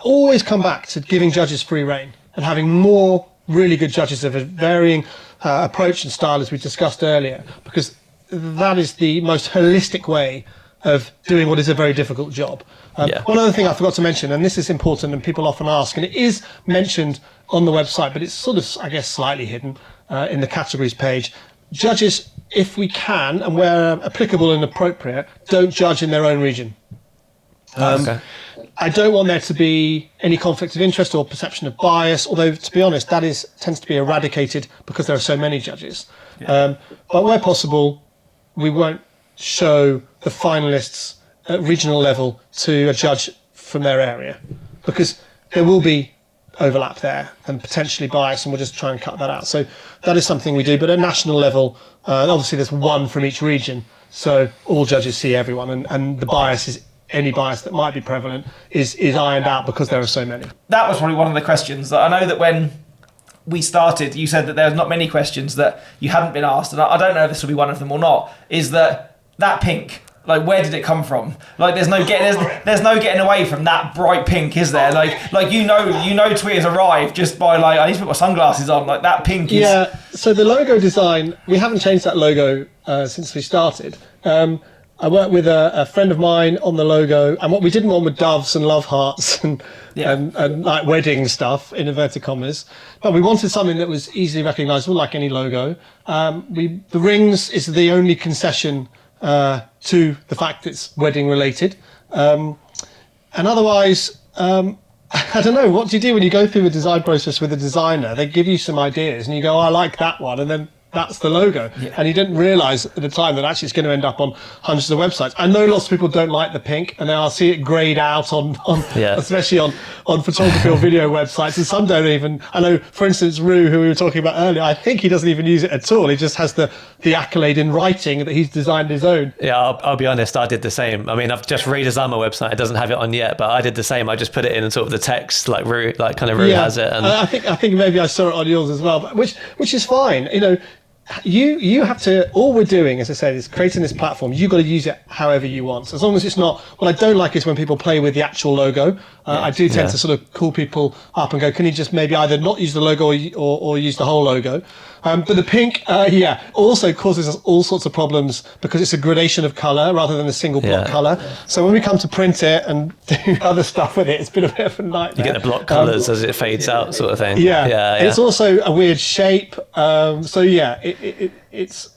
always come back to giving judges free rein and having more really good judges of a varying approach and style, as we discussed earlier, because that is the most holistic way of doing what is a very difficult job. One other thing I forgot to mention, and this is important and people often ask, and it is mentioned on the website, but it's sort of, I guess, slightly hidden in the categories page. Judges, if we can, and where applicable and appropriate, don't judge in their own region. I don't want there to be any conflict of interest or perception of bias, although, to be honest, that tends to be eradicated because there are so many judges. But where possible, we won't show the finalists at regional level to a judge from their area, because there will be overlap there and potentially bias, and we'll just try and cut that out. So that is something we do. But at national level, obviously there's one from each region, so all judges see everyone, and the bias is, any bias that might be prevalent is ironed out because there are so many. That was probably one of the questions that I know that when we started, you said that there's not many questions that you hadn't been asked, and I don't know if this will be one of them or not, is that pink, like, where did it come from? Like, there's no getting away from that bright pink, is there? Like TWIA's arrived just by, like, I need to put my sunglasses on, like, that pink is... Yeah, so the logo design, we haven't changed that logo since we started. I worked with a friend of mine on the logo, and what we didn't want were doves and love hearts and like wedding stuff, in inverted commas. But we wanted something that was easily recognisable, like any logo. The rings is the only concession to the fact it's wedding related. And otherwise, I don't know, what do you do when you go through the design process with a designer? They give you some ideas and you go, I like that one, and then that's the logo. And you didn't realise at the time that actually it's going to end up on hundreds of websites. I know lots of people don't like the pink, and I'll see it greyed out on especially on photography or video websites, and some don't even. I know, for instance, Rue, who we were talking about earlier, I think he doesn't even use it at all. He just has the accolade in writing that he's designed his own. Yeah, I'll be honest, I did the same. I mean, I've just redesigned my website. It doesn't have it on yet, but I did the same. I just put it in sort of the text, like Rue, like kind of Rue has it. And I think maybe I saw it on yours as well, but which is fine. You know, you have to, all we're doing, as I said, is creating this platform. You've got to use it however you want. So as long as it's not, what I don't like is when people play with the actual logo. I do tend to sort of call people up and go, can you just maybe either not use the logo or use the whole logo? But the pink, also causes us all sorts of problems because it's a gradation of colour rather than a single block colour. So when we come to print it and do other stuff with it, it's been a bit of a nightmare. You get the block colours as it fades out, sort of thing. It's also a weird shape. It's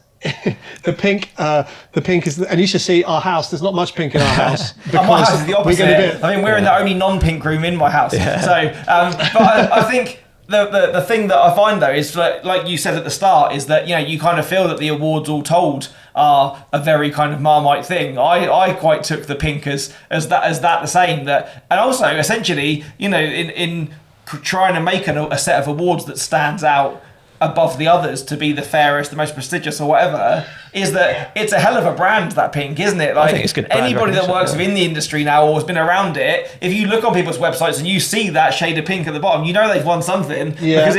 the pink. The pink is, and you should see our house. There's not much pink in our house. Because my house is the opposite. I mean, we're in the only non-pink room in my house. So, but I think the thing that I find though is like you said at the start is that, you know, you kind of feel that the awards all told are a very kind of Marmite thing. I quite took the pink as that the same, that, and also essentially, you know, in trying to make a set of awards that stands out above the others to be the fairest, the most prestigious or whatever, is that it's a hell of a brand, that pink, isn't it? Like, I think it's good brand anybody that works recognition, within the industry now or has been around it, if you look on people's websites and you see that shade of pink at the bottom, you know they've won something, because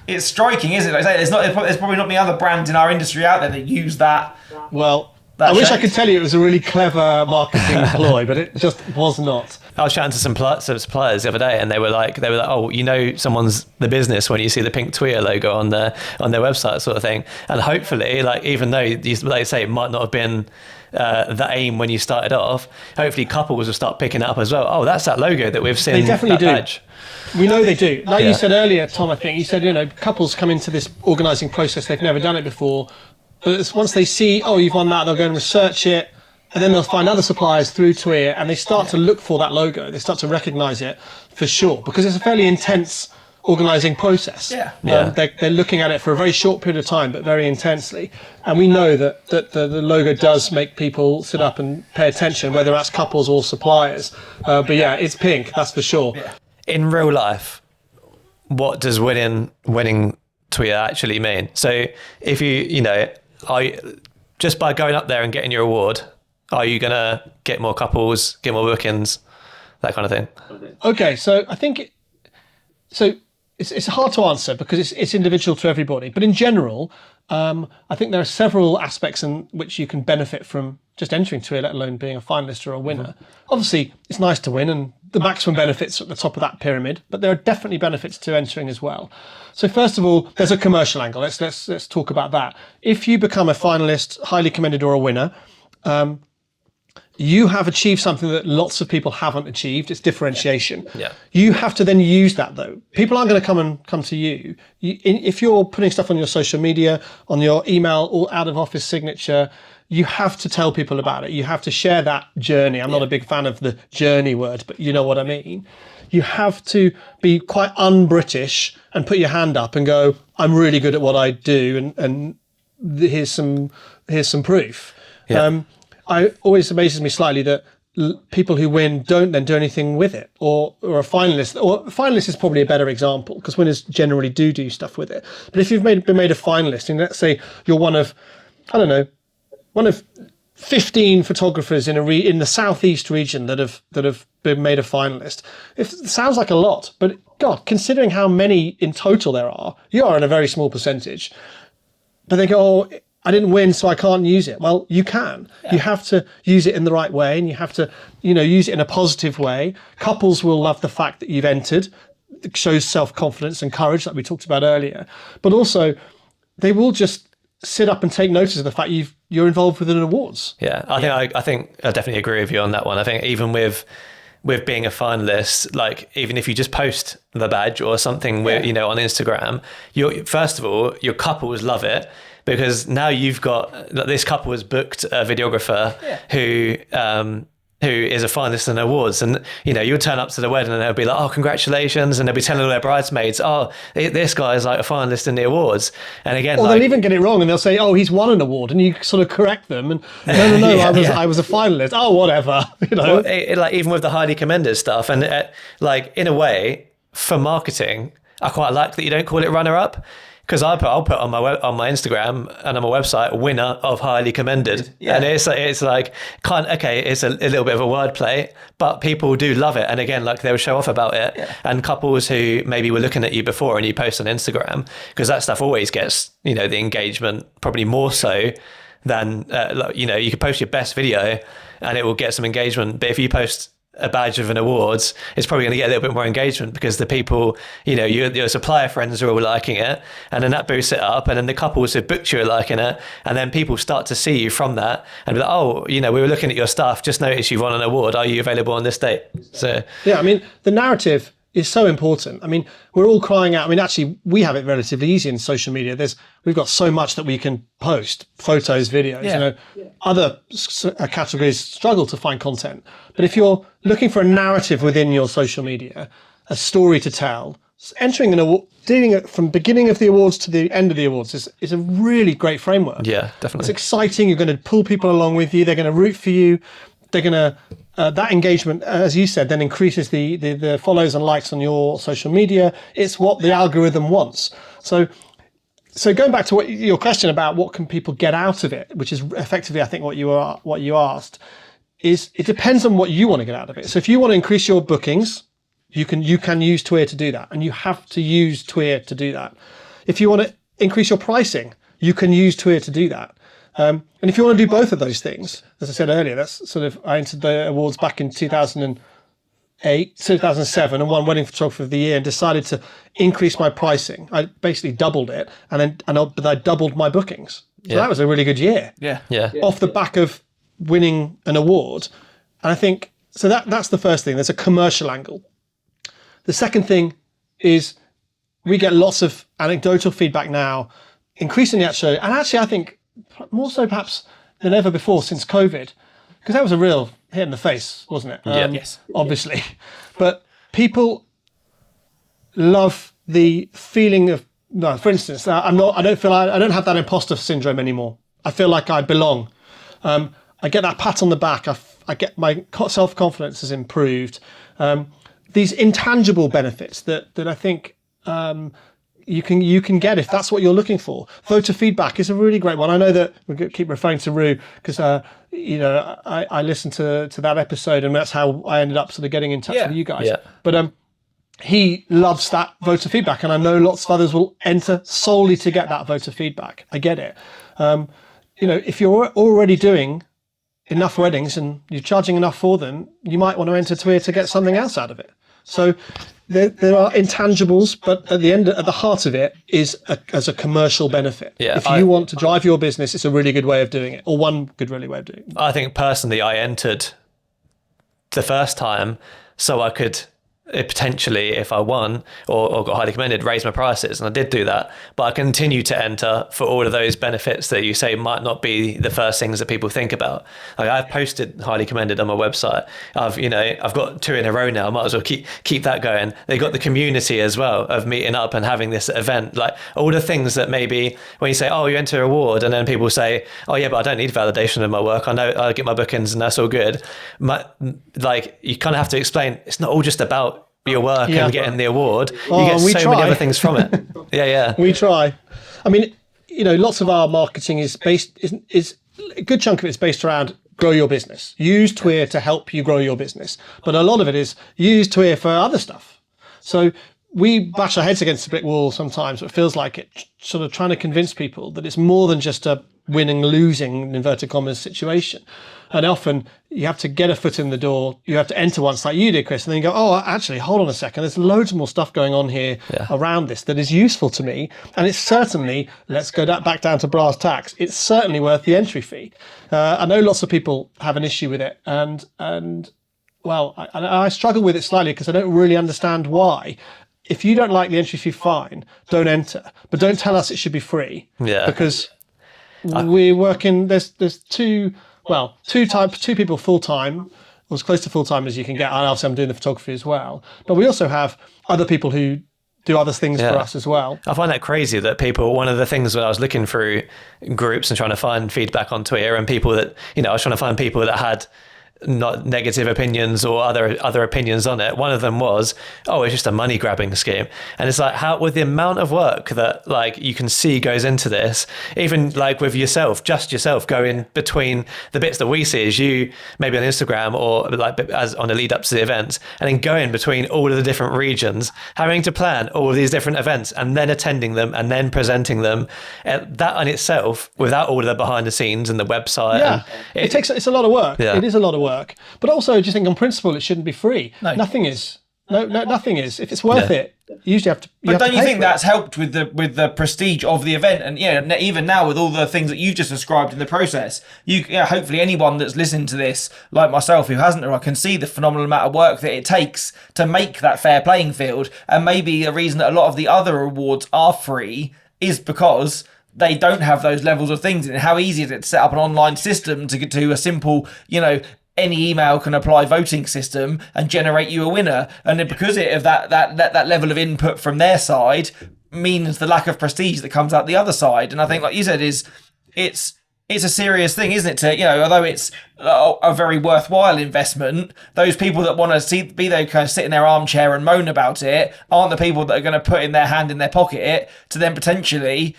it's striking, isn't it? Like I say, there's probably not many other brands in our industry out there that use that. Well, I wish I could tell you it was a really clever marketing ploy, but it just was not. I was chatting to some suppliers the other day, and they were like, oh, you know, someone's the business when you see the pink TWIA logo on their website, sort of thing. And hopefully, like, even though they say it might not have been the aim when you started off, hopefully couples will start picking it up as well. Oh, that's that logo that we've seen. They definitely do. Badge. We know they do. Like you said earlier, Tom, I think you said, you know, couples come into this organising process, they've never done it before. But once they see, oh, you've won that, they'll go and research it, and then they'll find other suppliers through TWIA, and they start to look for that logo. They start to recognise it for sure, because it's a fairly intense organising process. They're looking at it for a very short period of time, but very intensely. And we know that the logo does make people sit up and pay attention, whether that's couples or suppliers. But yeah, it's pink, that's for sure. In real life, what does winning TWIA actually mean? So if you know, just by going up there and getting your award, are you going to get more couples, get more bookings, that kind of thing? Okay, so I think it's hard to answer because it's individual to everybody. But in general, I think there are several aspects in which you can benefit from just entering TWIA, let alone being a finalist or a winner. Obviously, it's nice to win, and the maximum benefits at the top of that pyramid, but there are definitely benefits to entering as well. So first of all, there's a commercial angle. Let's talk about that. If you become a finalist, highly commended, or a winner, you have achieved something that lots of people haven't achieved. It's differentiation. You have to then use that, though. People aren't going to come to you. If you're putting stuff on your social media, on your email, or out of office signature, you have to tell people about it. You have to share that journey. I'm not a big fan of the journey word, but you know what I mean. You have to be quite un-British and put your hand up and go, I'm really good at what I do, and here's some proof. It always amazes me slightly that people who win don't then do anything with it, or a finalist. Or a finalist is probably a better example because winners generally do stuff with it. But if you've been made a finalist, and let's say you're one of 15 photographers in the southeast region that have been made a finalist. It sounds like a lot, but God, considering how many in total there are, you are in a very small percentage. But they go, oh, I didn't win, so I can't use it. Well, you can. You have to use it in the right way, and you have to, use it in a positive way. Couples will love the fact that you've entered. It shows self-confidence and courage, like we talked about earlier. But also, they will just sit up and take notice of the fact you're involved with an awards. I think I definitely agree with you on that one. I think even with being a finalist, like even if you just post the badge or something on Instagram, first of all, your couples love it, because now you've got this couple has booked a videographer who is a finalist in awards, and you'll turn up to the wedding and they'll be like, oh, congratulations, and they'll be telling all their bridesmaids, oh, this guy is like a finalist in the awards. And again, or they'll even get it wrong and they'll say, oh, he's won an award, and you sort of correct them and no, I was a finalist. Oh, whatever. Well, even with the highly commended stuff, and in a way, for marketing, I quite like that you don't call it runner up. Because I'll put on my Instagram and on my website, winner of highly commended, and it's like it's a little bit of a wordplay, but people do love it, and again, they'll show off about it. And couples who maybe were looking at you before and you post on Instagram, because that stuff always gets the engagement, probably more so than you could post your best video and it will get some engagement, but if you post a badge of an awards, it's probably going to get a little bit more engagement because the people, your supplier friends are all liking it, and then that boosts it up, and then the couples who booked you are liking it, and then people start to see you from that and be like, oh, we were looking at your stuff, just noticed you've won an award, are you available on this date? So the narrative is so important. We're all crying out. Actually, we have it relatively easy in social media. We've got so much that we can post, photos, videos. Other categories struggle to find content. But if you're looking for a narrative within your social media, a story to tell, entering an award, doing it from beginning of the awards to the end of the awards is a really great framework. Yeah, definitely. It's exciting. You're going to pull people along with you. They're going to root for you. They're going to that engagement, as you said, then increases the follows and likes on your social media. It's what the algorithm wants. So So going back to your question about what can people get out of it, which is effectively, I think, what you asked, is it depends on what you want to get out of it. So if you want to increase your bookings, you can use TWIA to do that, and you have to use TWIA to do that. If you want to increase your pricing, you can use TWIA to do that. And if you want to do both of those things, as I said earlier, that's sort of, I entered the awards back in 2007 and won Wedding Photographer of the Year and decided to increase my pricing. I basically doubled it, but I doubled my bookings. So that was a really good year. Yeah. Off the back of winning an award. And I think, so that's the first thing. There's a commercial angle. The second thing is we get lots of anecdotal feedback now, increasingly actually, and actually I think more so perhaps than ever before since COVID, because that was a real hit in the face, wasn't it? Yes. Obviously. But people love the feeling of, no, for instance, I don't have that imposter syndrome anymore. I feel like I belong. I get that pat on the back. I get my self-confidence has improved. These intangible benefits that I think you can get if that's what you're looking for. Voter feedback is a really great one. I know that we keep referring to Rue because I listened to that episode, and that's how I ended up sort of getting in touch with you guys. Yeah. But he loves that voter feedback, and I know lots of others will enter solely to get that voter feedback. I get it. If you're already doing enough weddings and you're charging enough for them, you might want to enter TWIA to get something else out of it. So there are intangibles, but at the heart of it is as a commercial benefit. Yeah, if you want to drive your business, it's a really good way of doing it, or one good really way of doing it. I think personally, I entered the first time so I could potentially, if I won or got highly commended, raise my prices, and I did do that. But I continue to enter for all of those benefits that you say might not be the first things that people think about. Like, I've posted highly commended on my website. I've got 2 in a row now. I might as well keep that going. They got the community as well of meeting up and having this event. Like, all the things that maybe when you say, oh, you enter an award, and then people say, oh yeah, but I don't need validation of my work. I know I get my bookings and that's all good. You kind of have to explain it's not all just about your work and getting the award. You get so many other things from it. Yeah. We try. I mean, lots of our marketing is a good chunk of it is based around grow your business. Use TWIA to help you grow your business. But a lot of it is use TWIA for other stuff. So we bash our heads against a brick wall sometimes. It feels like it, sort of trying to convince people that it's more than just a winning, losing, in inverted commas, situation. And often you have to get a foot in the door. You have to enter once, like you did, Chris, and then you go, oh, actually, hold on a second. There's loads more stuff going on here around this that is useful to me. And it's certainly, let's go back down to brass tacks, it's certainly worth the entry fee. I know lots of people have an issue with it. And I struggle with it slightly because I don't really understand why. If you don't like the entry fee, fine, don't enter. But don't tell us it should be free. Yeah. Because we're working, there's two people full-time, or as close to full-time as you can get. And obviously I'm doing the photography as well. But we also have other people who do other things for us as well. I find that crazy that one of the things when I was looking through groups and trying to find feedback on Twitter and people that, I was trying to find people that had not negative opinions or other opinions on it. One of them was, oh, it's just a money grabbing scheme. And it's like, how, with the amount of work that like you can see goes into this, even like with yourself going between the bits that we see as you maybe on Instagram or like as on the lead up to the events, and then going between all of the different regions, having to plan all of these different events and then attending them and then presenting them, that in itself, without all of the behind the scenes and the website. It's a lot of work. Yeah. It is a lot of work. But also, do you think on principle it shouldn't be free? No. Nothing is. No, nothing is. If it's worth it, you usually have to. But don't you think that's helped with the prestige of the event? And even now with all the things that you've just described in the process, hopefully anyone that's listening to this, like myself, who hasn't, or can see the phenomenal amount of work that it takes to make that fair playing field. And maybe a reason that a lot of the other awards are free is because they don't have those levels of things. And how easy is it to set up an online system to get to a simple, any email can apply voting system and generate you a winner. And then because of that level of input from their side means the lack of prestige that comes out the other side. And I think, like you said, it's a serious thing, isn't it? To, although it's a very worthwhile investment, those people that want to be there, kind of sit in their armchair and moan about it, aren't the people that are going to put in their hand in their pocket to then potentially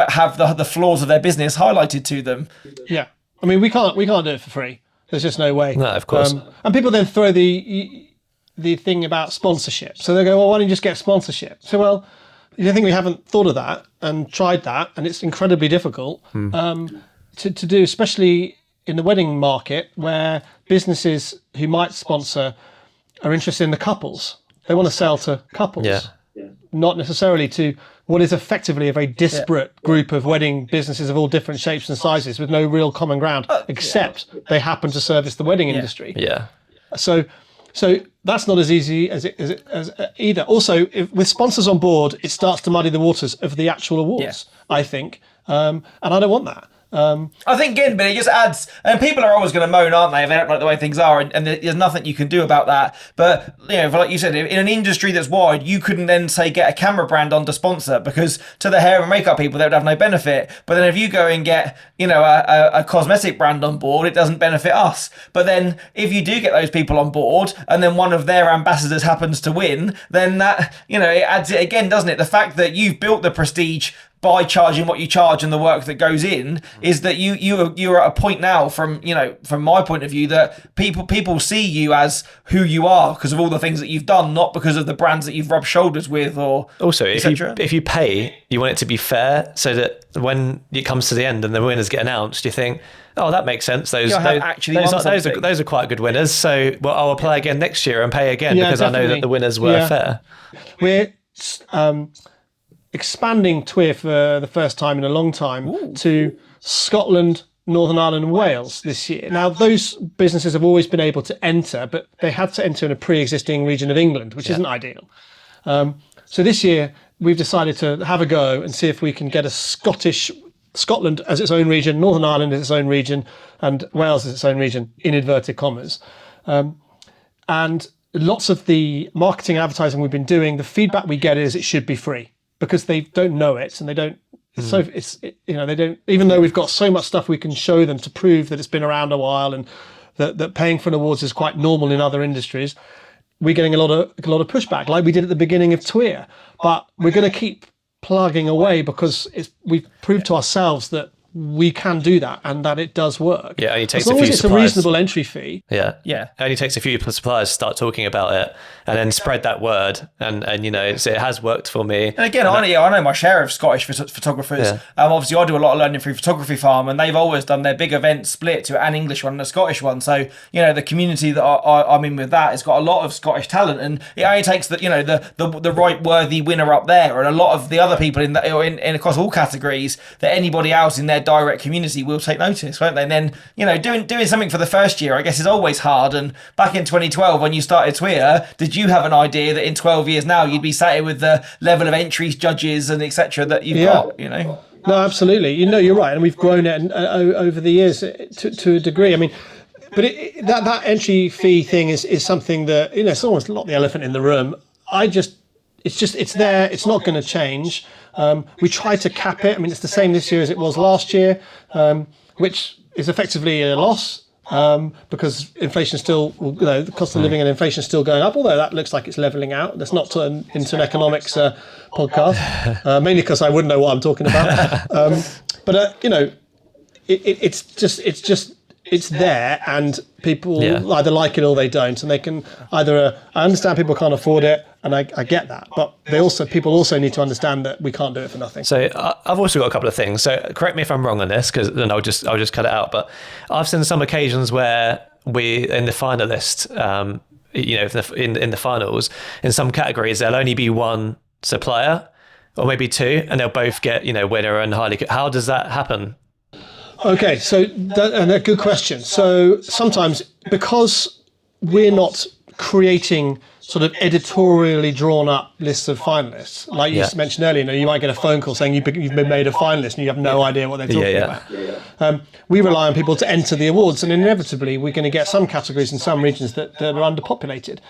have the flaws of their business highlighted to them. Yeah, I mean, we can't do it for free. There's just no way. No, of course. And people then throw the thing about sponsorship. So they go, well, why don't you just get sponsorship? So, well, you think we haven't thought of that and tried that, and it's incredibly difficult to do, especially in the wedding market, where businesses who might sponsor are interested in the couples. They want to sell to couples, not necessarily to what is effectively a very disparate group of wedding businesses of all different shapes and sizes with no real common ground, except they happen to service the wedding industry. Yeah. So that's not as easy as either. Also, with sponsors on board, it starts to muddy the waters of the actual awards, I think. And I don't want that. I think again, but it just adds, and people are always going to moan, aren't they, if they don't like the way things are, and there's nothing you can do about that. But like you said, in an industry that's wide, you couldn't then say get a camera brand on to sponsor, because to the hair and makeup people, they would have no benefit. But then if you go and get a cosmetic brand on board, it doesn't benefit us. But then if you do get those people on board, and then one of their ambassadors happens to win, then that it adds it again, doesn't it? The fact that you've built the prestige by charging what you charge and the work that goes in is that you're at a point now from my point of view that people see you as who you are because of all the things that you've done, not because of the brands that you've rubbed shoulders with or also if you pay, you want it to be fair, so that when it comes to the end and the winners get announced, you think, oh, that makes sense. Those are quite good winners. So I'll apply again next year and pay again because definitely. I know that the winners were fair. We're expanding TWIA for the first time in a long time to Scotland, Northern Ireland and Wales this year. Now, those businesses have always been able to enter, but they had to enter in a pre-existing region of England, which isn't ideal. So this year, we've decided to have a go and see if we can get Scotland as its own region, Northern Ireland as its own region, and Wales as its own region, in inverted commas. And lots of the marketing and advertising we've been doing, the feedback we get is it should be free, because they don't know it and they don't. So they don't. Even though we've got so much stuff we can show them to prove that it's been around a while and that paying for an awards is quite normal in other industries, we're getting a lot of pushback, like we did at the beginning of TWIA. But we're going to keep plugging away because we've proved to ourselves that we can do that and that it does work. Yeah, only takes as long a few as it's suppliers. a reasonable entry fee. Yeah. It only takes a few suppliers to start talking about it and then spread that word. And it has worked for me. And again, I know my share of Scottish photographers. Yeah. Obviously, I do a lot of learning through Photography Farm, and they've always done their big events split to an English one and a Scottish one. So the community that I'm in with that has got a lot of Scottish talent, and it only takes the right worthy winner up there, and a lot of the other people in across all categories that anybody else in their direct community will take notice, won't they? And then doing something for the first year, I guess, is always hard. And back in 2012, when you started TWIA, did you have an idea that in 12 years now you'd be sat here with the level of entries, judges, and etc. that you've got? No, absolutely. You're right, and we've grown it over the years to a degree. I mean, but that entry fee thing is something that it's almost not the elephant in the room. It's there. It's not going to change. We try to cap it. I mean, it's the same this year as it was last year, which is effectively a loss because inflation still, the cost of living and inflation is still going up. Although that looks like it's leveling out. That's not turned into an economics podcast, mainly because I wouldn't know what I'm talking about. It's there, and people either like it or they don't, and they can either. I understand people can't afford it, and I get that, but people also need to understand that we can't do it for nothing. So I've also got a couple of things. So correct me if I'm wrong on this, because then I'll just cut it out. But I've seen some occasions where we in the finalist, in the finals, in some categories there'll only be one supplier, or maybe two, and they'll both get winner and highly. How does that happen? Okay, so a good question. So sometimes, because we're not creating sort of editorially drawn up lists of finalists, like you mentioned earlier, you might get a phone call saying you've been made a finalist and you have no idea what they're talking about. We rely on people to enter the awards, and inevitably we're going to get some categories in some regions that are underpopulated.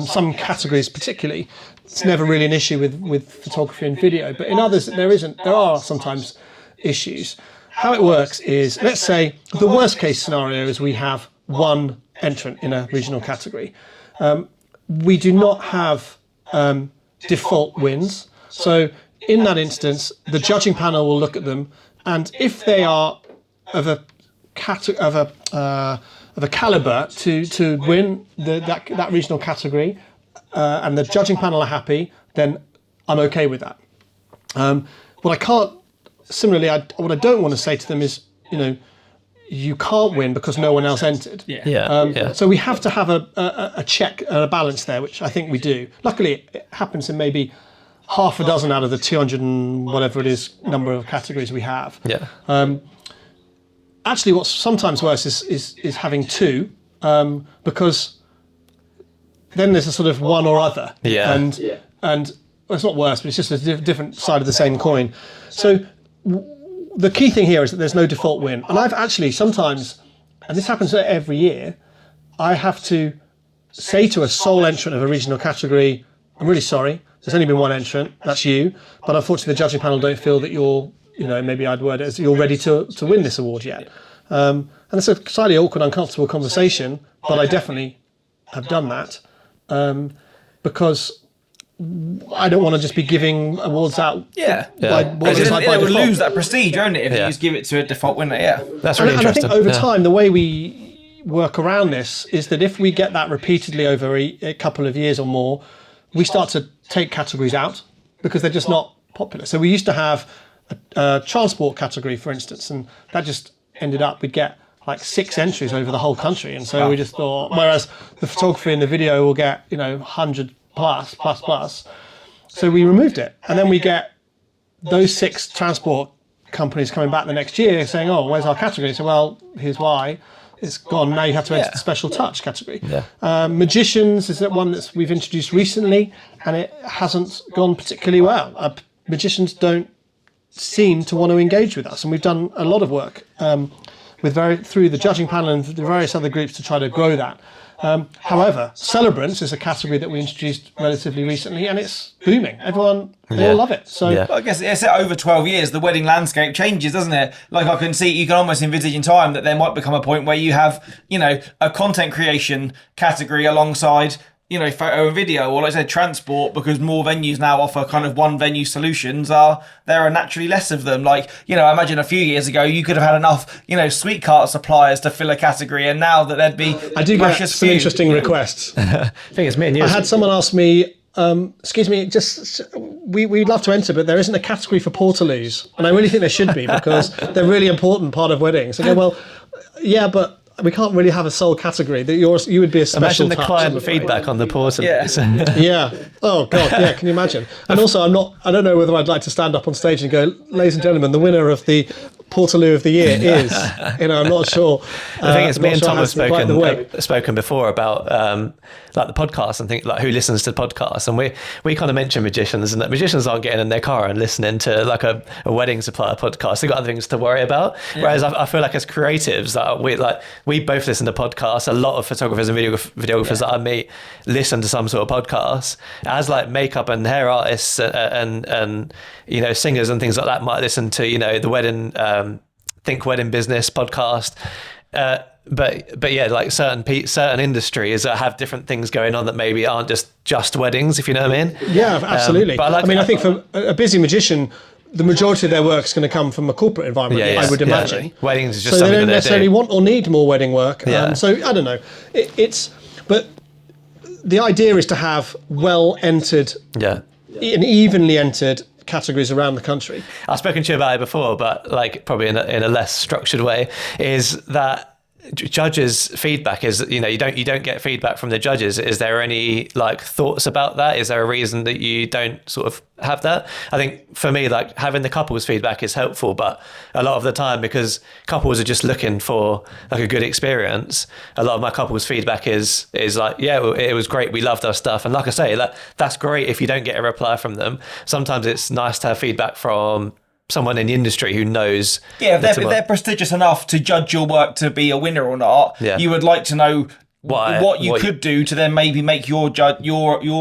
Some categories particularly, it's never really an issue with photography and video, but in others there are sometimes issues. How it works is, let's say the worst case scenario is we have one entrant in a regional category. We do not have default wins. So in that instance, the judging panel will look at them, and if they are of a caliber to win that regional category, and the judging panel are happy, then I'm okay with that. What I don't want to say to them is, you can't win because no one else entered. So we have to have a check and a balance there, which I think we do. Luckily, it happens in maybe half a dozen out of the 200 and whatever it is number of categories we have. Actually, what's sometimes worse is having two, because then there's a sort of one or other. And well, it's not worse, but it's just a different side of the same coin. So the key thing here is that there's no default win. And I've actually sometimes, and this happens every year, I have to say to a sole entrant of a regional category, I'm really sorry, there's only been one entrant, that's you, but unfortunately the judging panel don't feel that you're, maybe I'd word it as you're ready to win this award yet. And it's a slightly awkward, uncomfortable conversation, but I definitely have done that, because I don't want to just be giving awards out. It would lose that prestige, won't it, if you just give it to a default winner. That's really interesting. And I think over time, the way we work around this is that if we get that repeatedly over a couple of years or more, we start to take categories out because they're just not popular. So we used to have a transport category, for instance, and that just ended up, we'd get like 6 entries over the whole country. And so we just thought, whereas the photography and the video will get, 100 plus. So we removed it. And then we get those 6 transport companies coming back the next year saying, oh, where's our category? So, well, here's why. It's gone. Now you have to enter the special touch category. Magicians is one that we've introduced recently, and it hasn't gone particularly well. Magicians don't seem to want to engage with us, and we've done a lot of work through the judging panel and the various other groups to try to grow that. However, celebrants is a category that we introduced relatively recently, and it's booming. They all love it. So I guess it's over 12 years, the wedding landscape changes, doesn't it? Like I can see, you can almost envisage in time that there might become a point where you have, a content creation category alongside, photo and video, or like I said, transport, because more venues now offer kind of one venue solutions. There are naturally less of them. Like, I imagine a few years ago you could have had enough, sweet cart suppliers to fill a category, and now that there'd be I do get some interesting requests. I think it's me and you. I had someone ask me, excuse me, we'd love to enter, but there isn't a category for portaloos, and I really think there should be, because they're a really important part of weddings. I go, well, yeah, but we can't really have a sole category. That you would be a special. Imagine the client feedback on the portal. Yeah. Oh God. Yeah. Can you imagine? And also, I don't know whether I'd like to stand up on stage and go, ladies and gentlemen, the winner of the Portaloo of the Year is. I'm not sure. I think it's me and Tom have spoken before about like the podcast and things, like who listens to the podcast, and we kind of mention magicians, and that magicians aren't getting in their car and listening to like a wedding supplier podcast. They've got other things to worry about. Whereas I feel like as creatives, that we both listen to podcasts. A lot of photographers and videographers that I meet listen to some sort of podcast. As like makeup and hair artists and singers and things like that might listen to the wedding Think Wedding Business podcast. But yeah, like certain industries that have different things going on that maybe aren't just weddings, if you know what I mean. Yeah, absolutely. I think for a busy magician, the majority of their work is going to come from a corporate environment, I would imagine. Weddings is just so something they don't necessarily want or need more wedding work. So I don't know. But the idea is to have well-entered and evenly entered categories around the country. I've spoken to you about it before, but like probably in a less structured way, is that judges' feedback is, you don't get feedback from the judges. Is there any like thoughts about that? Is there a reason that you don't sort of have that? I think for me, like having the couples feedback is helpful, but a lot of the time, because couples are just looking for like a good experience, a lot of my couples feedback is like, it was great, we loved our stuff. And like I say, that's great if you don't get a reply from them. Sometimes it's nice to have feedback from someone in the industry who knows. If they're prestigious enough to judge your work to be a winner or not, you would like to know what you could do to then maybe make your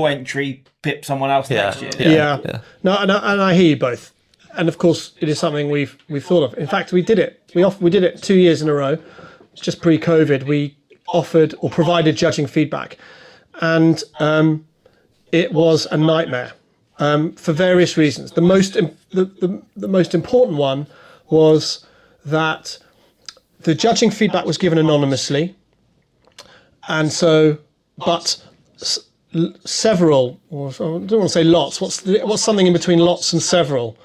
entry pip someone else next year. No, and I hear you both. And of course, it is something we've thought of. In fact, we did it. We did it 2 years in a row, just pre-COVID. We offered or provided judging feedback, and it was a nightmare. for various reasons. The most important one was that the judging feedback was given anonymously, and so, but several, or I don't want to say lots. What's something in between lots and several?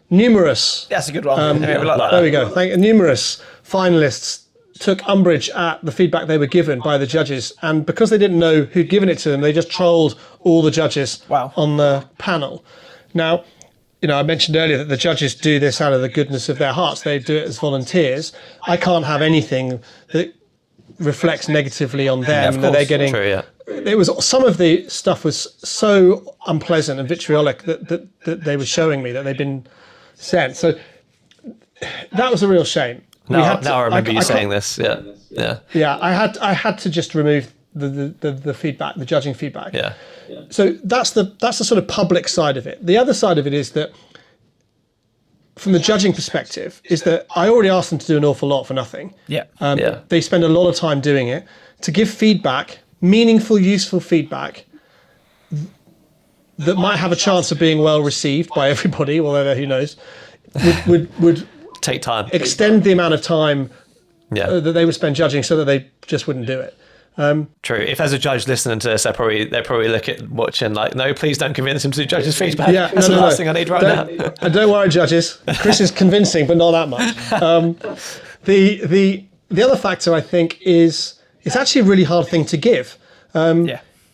Numerous. That's a good one. We like that. There we go. Numerous finalists took umbrage at the feedback they were given by the judges, and because they didn't know who'd given it to them, they just trolled all the judges on the panel. Now, I mentioned earlier that the judges do this out of the goodness of their hearts. They do it as volunteers. I can't have anything that reflects negatively on them. That they're getting. True, yeah. It was, some of the stuff was so unpleasant and vitriolic that they were showing me that they'd been sent. So that was a real shame. Now I remember you saying this. Yeah. I had to just remove the feedback, the judging feedback. Yeah. So that's the sort of public side of it. The other side of it is that, from the judging perspective, is that I already asked them to do an awful lot for nothing. Yeah. They spend a lot of time doing it. To give feedback, meaningful, useful feedback that might have a chance of being well received by everybody, although who knows, would take time, extend the amount of time that they would spend judging, so that they just wouldn't do it. True. If there's a judge listening to this, they probably look at watching like, no, please don't convince him to do judges' feedback. Yeah, that's the last thing I need right now. And don't worry, judges. Chris is convincing, but not that much. The other factor, I think, is it's actually a really hard thing to give.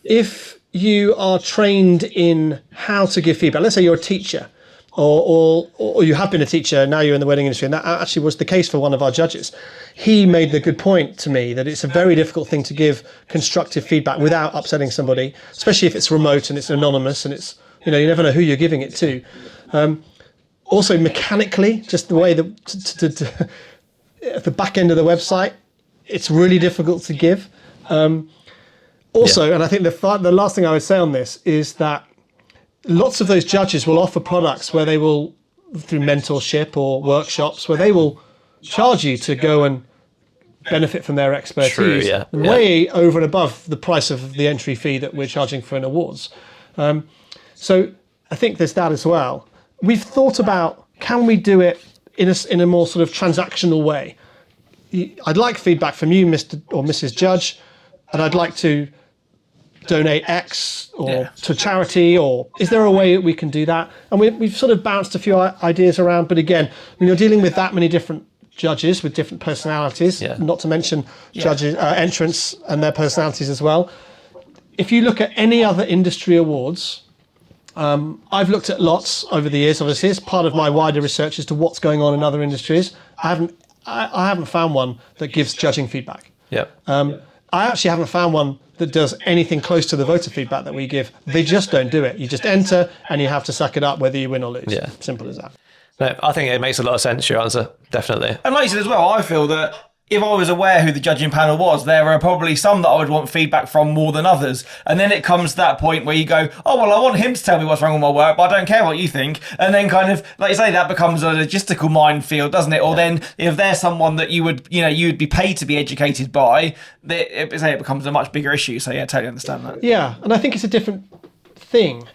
If you are trained in how to give feedback, let's say you're a teacher, or you have been a teacher, now you're in the wedding industry, and that actually was the case for one of our judges. He made the good point to me that it's a very difficult thing to give constructive feedback without upsetting somebody, especially if it's remote and it's anonymous and it's, you never know who you're giving it to. Also, mechanically, just the way that at the back end of the website, it's really difficult to give. Also, and I think the last thing I would say on this is that lots of those judges will offer products where they will, through mentorship or workshops, where they will charge you to go and benefit from their expertise, way over and above the price of the entry fee that we're charging for an awards. So I think there's that as well. We've thought about, can we do it in a more sort of transactional way? I'd like feedback from you, Mr. or Mrs. Judge, and I'd like to donate X or to charity, or is there a way that we can do that? And we've sort of bounced a few ideas around, but again, when you're dealing with that many different judges with different personalities, not to mention judges, entrants and their personalities as well. If you look at any other industry awards, I've looked at lots over the years, obviously, it's part of my wider research as to what's going on in other industries. I haven't found one that gives judging feedback. I actually haven't found one that does anything close to the voter feedback that we give. They just don't do it. You just enter and you have to suck it up whether you win or lose. Simple as that. No, I think it makes a lot of sense, your answer, definitely. And like you said as well, I feel that if I was aware who the judging panel was, there are probably some that I would want feedback from more than others. And then it comes to that point where you go, oh, well, I want him to tell me what's wrong with my work, but I don't care what you think. And then kind of, like you say, that becomes a logistical minefield, doesn't it? Or then if there's someone that you would be paid to be educated by, it becomes a much bigger issue. So yeah, I totally understand that. Yeah, and I think it's a different thing.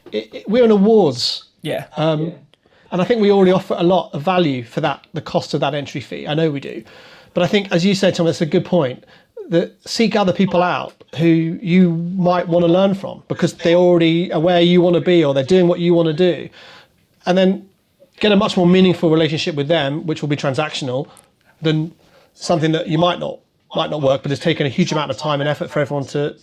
We're in awards. And I think we already offer a lot of value for that, the cost of that entry fee. I know we do. But I think, as you said, Tom, that's a good point, that seek other people out who you might want to learn from because they already are where you want to be or they're doing what you want to do. And then get a much more meaningful relationship with them, which will be transactional, than something that you might not work, but has taken a huge amount of time and effort for everyone to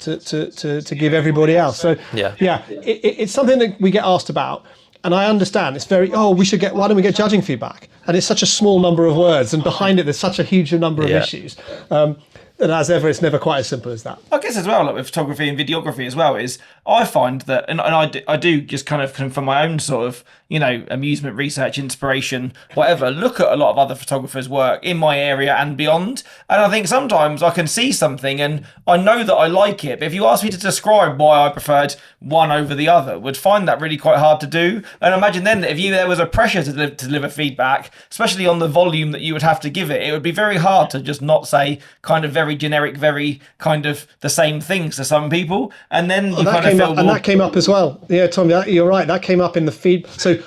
give everybody else. So, it's something that we get asked about. And I understand it's very, why don't we get judging feedback? And it's such a small number of words, and behind it, there's such a huge number of issues. And as ever, it's never quite as simple as that. I guess as well, like with photography and videography as well, is I find that, and I do just kind of from my own sort of, amusement, research, inspiration, whatever, look at a lot of other photographers' work in my area and beyond. And I think sometimes I can see something and I know that I like it, but if you ask me to describe why I preferred one over the other, would find that really quite hard to do. And imagine then that if there was a pressure to deliver feedback, especially on the volume that you would have to give it, it would be very hard to just not say kind of very very generic, very kind of the same things to some people. And then you kind of feel and that came up as well. Yeah, Tom, you're right. That came up in the feed. So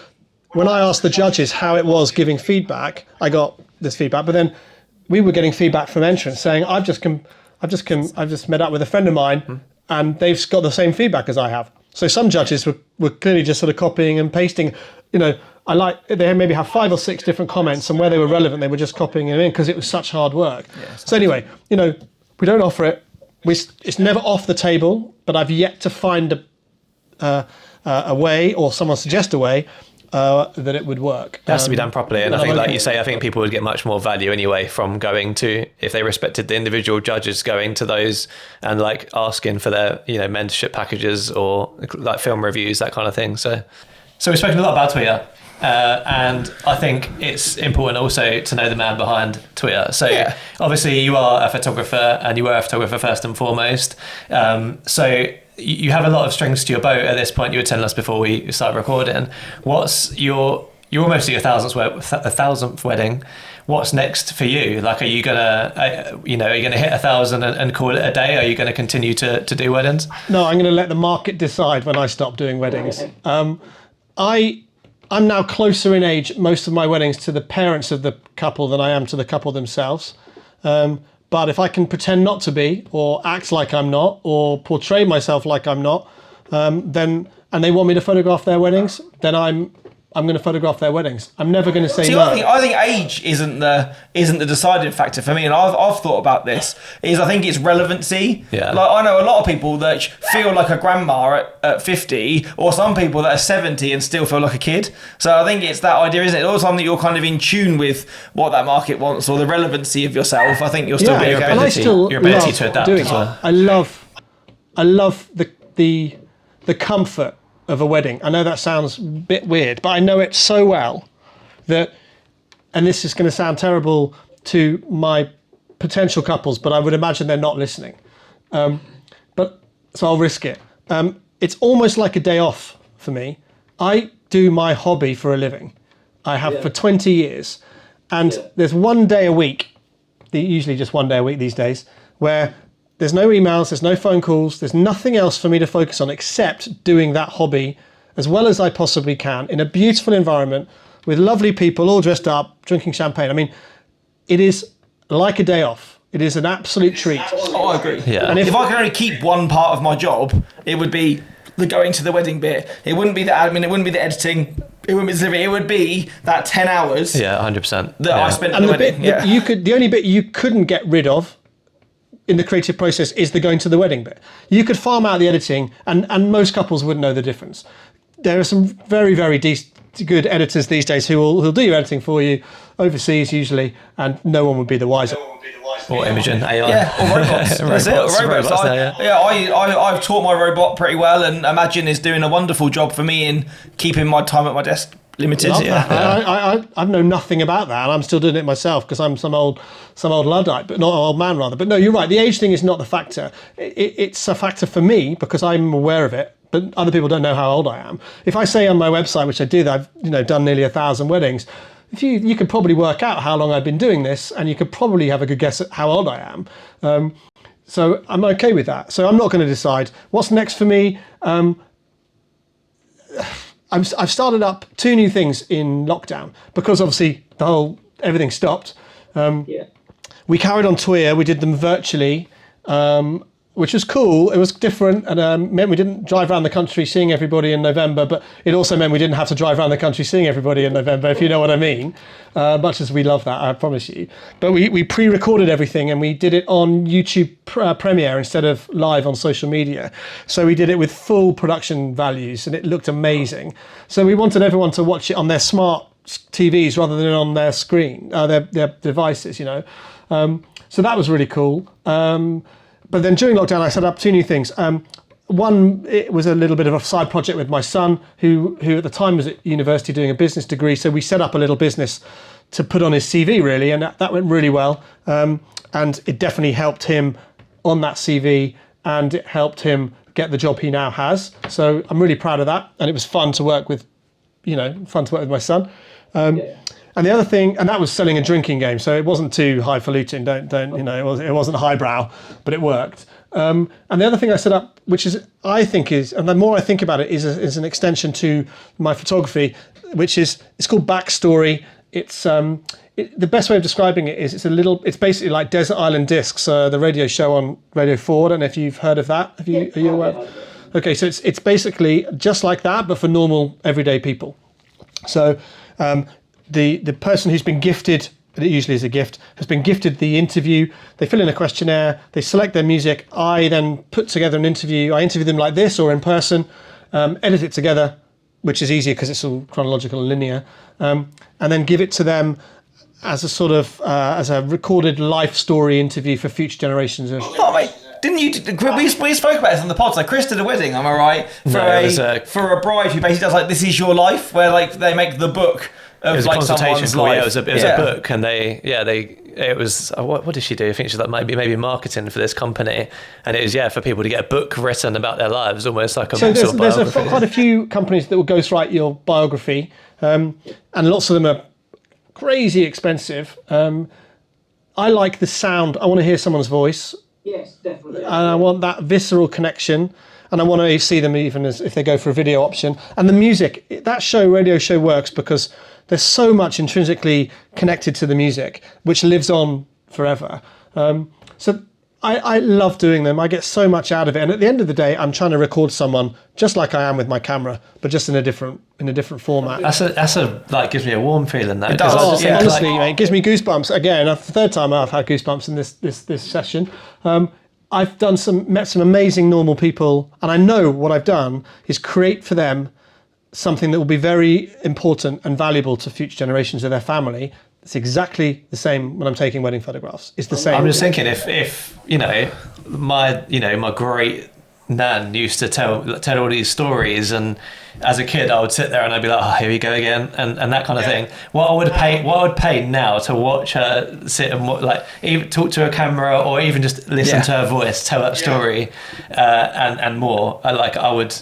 when I asked the judges how it was giving feedback, I got this feedback. But then we were getting feedback from entrants saying, I've just met up with a friend of mine, and they've got the same feedback as I have. So some judges were clearly just sort of copying and pasting. You know, they maybe have 5 or 6 different comments, and where they were relevant, they were just copying them in because it was such hard work. Yeah, so anyway, you know, we don't offer it. It's never off the table, but I've yet to find a way, or someone suggest a way that it would work. It has to be done properly, and I think, like you say, I think people would get much more value anyway from going to, if they respected the individual judges, going to those and like asking for their, you know, mentorship packages or like film reviews, that kind of thing. So we've spoken a lot about TWIA, and I think it's important also to know the man behind TWIA. So obviously you are a photographer, and you were a photographer first and foremost. So you have a lot of strings to your bow at this point. You were telling us before we started recording. What's you're almost at your 1,000th wedding. What's next for you? Like, are you gonna, are you gonna hit 1,000 and call it a day? Are you gonna continue to do weddings? No, I'm gonna let the market decide when I stop doing weddings. I'm now closer in age, most of my weddings, to the parents of the couple than I am to the couple themselves. But if I can pretend not to be, or act like I'm not, or portray myself like I'm not, then, and they want me to photograph their weddings, then I'm going to photograph their weddings. I'm never going to say no. I think age isn't the deciding factor for me, and I've thought about this. I think it's relevancy. Yeah. Like, I know a lot of people that feel like a grandma at 50, or some people that are 70 and still feel like a kid. So I think it's that idea, isn't it? All the time that you're kind of in tune with what that market wants, or the relevancy of yourself. I think you'll still be okay. And I still your ability to adapt as well. I love the comfort of a wedding. I know that sounds a bit weird, but I know it so well that, and this is going to sound terrible to my potential couples, but I would imagine they're not listening. But so I'll risk it. It's almost like a day off for me. I do my hobby for a living. I have for 20 years. And there's one day a week, usually just one day a week these days, where there's no emails, there's no phone calls, there's nothing else for me to focus on except doing that hobby as well as I possibly can in a beautiful environment with lovely people all dressed up, drinking champagne. I mean, it is like a day off. It is an absolute treat. Oh, I agree. Yeah. And if I could only keep one part of my job, it would be the going to the wedding bit. It wouldn't be the admin, it wouldn't be the editing, it wouldn't be the delivery, it would be that 10 hours. Yeah, 100%. That I spent at the wedding. The only bit you couldn't get rid of in the creative process is the going to the wedding bit. You could farm out the editing, and most couples wouldn't know the difference. There are some very, very good editors these days who'll do your editing for you, overseas usually, and no one would be the wiser. Or Imogen AI. Yeah, or robots. That's it, robots. I've taught my robot pretty well, and Imagine is doing a wonderful job for me in keeping my time at my desk limited. I know nothing about that, and I'm still doing it myself because I'm some old Luddite, but not an old man rather. But no, you're right. The age thing is not the factor. It's a factor for me because I'm aware of it, but other people don't know how old I am. If I say on my website, which I do, that I've done nearly 1,000 weddings, if you could probably work out how long I've been doing this, and you could probably have a good guess at how old I am. So I'm okay with that. So I'm not going to decide what's next for me. I've started up 2 new things in lockdown because obviously everything stopped. We carried on TWIA. We did them virtually, which was cool. It was different, and meant we didn't drive around the country seeing everybody in November, but it also meant we didn't have to drive around the country seeing everybody in November, if you know what I mean. Much as we love that, I promise you. But we pre-recorded everything, and we did it on YouTube Premiere instead of live on social media. So we did it with full production values, and it looked amazing. So we wanted everyone to watch it on their smart TVs rather than on their screen, their devices, So that was really cool. But then during lockdown, I set up 2 new things. One, it was a little bit of a side project with my son, who at the time was at university doing a business degree. So we set up a little business to put on his CV, really, and that went really well. And it definitely helped him on that CV, and it helped him get the job he now has. So I'm really proud of that, and it was fun to work with, my son. And the other thing, and that was selling a drinking game, so it wasn't too highfalutin. Don't it wasn't highbrow, but it worked. And the other thing I set up, which is I think is, and the more I think about it, is an extension to my photography, which is it's called Backstory. It's the best way of describing it is it's basically like Desert Island Discs, the radio show on Radio 4. I don't know if you've heard of that. Are you aware? Okay, so it's basically just like that, but for normal everyday people. So the person who's been gifted, it usually is a gift, has been gifted the interview. They fill in a questionnaire, they select their music. I then put together an interview. I interview them like this or in person, edit it together, which is easier because it's all chronological and linear, and then give it to them as a sort of as a recorded life story interview for future generations of. Oh, mate. Didn't you? We spoke about this on the pod. So Chris did a wedding. Am I right? For a bride who basically does like "This Is Your Life," where like they make the book of like someone's life. Yeah, it was a book, and it was what did she do? I think she was like maybe marketing for this company, and it was for people to get a book written about their lives, almost like a so sort of biography. There's quite a few companies that will ghostwrite your biography, and lots of them are crazy expensive. I like the sound. I want to hear someone's voice. Yes, definitely. And I want that visceral connection, and I want to see them even as if they go for a video option. And the music, that radio show works because there's so much intrinsically connected to the music, which lives on forever. So I love doing them. I get so much out of it. And at the end of the day, I'm trying to record someone just like I am with my camera, but just in a different format. That's like gives me a warm feeling. That it does. Honestly, mate, it gives me goosebumps. Again, the third time I've had goosebumps in this session. I've met some amazing normal people, and I know what I've done is create for them something that will be very important and valuable to future generations of their family. It's exactly the same when I'm taking wedding photographs. It's the same. I'm just thinking if my great nan used to tell all these stories, and as a kid I would sit there and I'd be like, oh, here we go again, and that kind of thing. What I would pay now to watch her sit and like even talk to a camera or even just listen to her voice tell that story, and more. I would.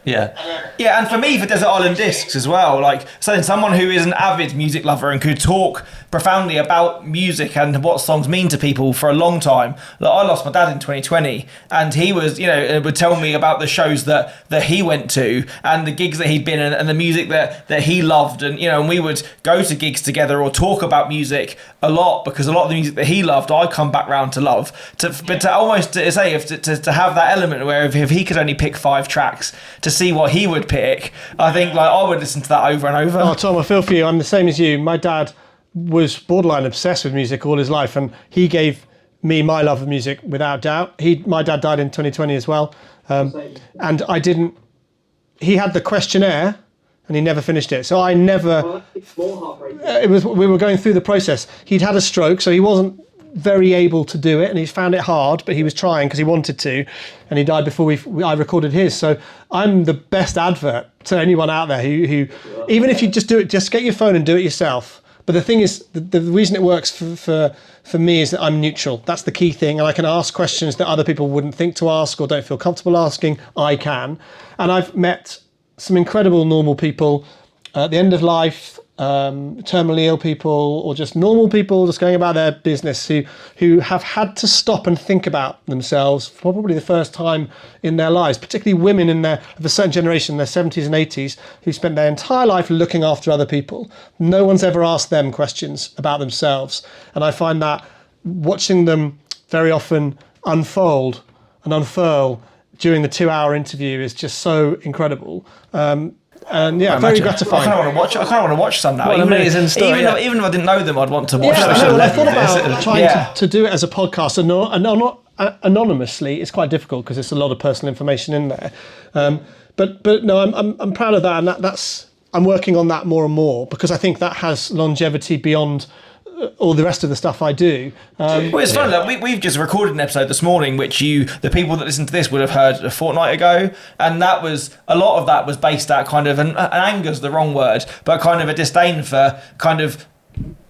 Yeah, and for me, for Desert Island Discs as well, like someone who is an avid music lover and could talk profoundly about music and what songs mean to people for a long time. Like, I lost my dad in 2020, and he was, would tell me about the shows that he went to and the gigs that he'd been in and the music that he loved, and and we would go to gigs together or talk about music a lot, because a lot of the music that he loved, I come back round to love. But to have that element where if he could only pick 5 tracks to see what he would pick, I think like I would listen to that over and over. Oh, Tom, I feel for you. I'm the same as you. My dad was borderline obsessed with music all his life, and he gave me my love of music without doubt. My dad died in 2020 as well, and I didn't. He had the questionnaire, and he never finished it. So I never. It's more heartbreaking. We were going through the process. He'd had a stroke, so he wasn't very able to do it, and he's found it hard, but he was trying because he wanted to, and he died before I recorded his. So I'm the best advert to anyone out there who even if you just do it, just get your phone and do it yourself. But the thing is, the reason it works for me is that I'm neutral. That's the key thing, and I can ask questions that other people wouldn't think to ask or don't feel comfortable asking. I can, and I've met some incredible normal people at the end of life, terminally ill people, or just normal people just going about their business who have had to stop and think about themselves for probably the first time in their lives, particularly women of a certain generation in their 70s and 80s who spent their entire life looking after other people. No one's ever asked them questions about themselves, and I find that watching them very often unfold and unfurl during the 2-hour interview is just so incredible. And very gratifying. I kind of want to watch some now. What an amazing story. Even if I didn't know them, I'd want to watch them. I thought about trying to do it as a podcast anonymously. It's quite difficult because there's a lot of personal information in there. But no, I'm proud of that, and that's I'm working on that more and more because I think that has longevity beyond all the rest of the stuff I do. Well, it's funny, like, we've just recorded an episode this morning which the people that listen to this would have heard a fortnight ago, and that was a lot of that was based at kind of an anger's the wrong word, but kind of a disdain for kind of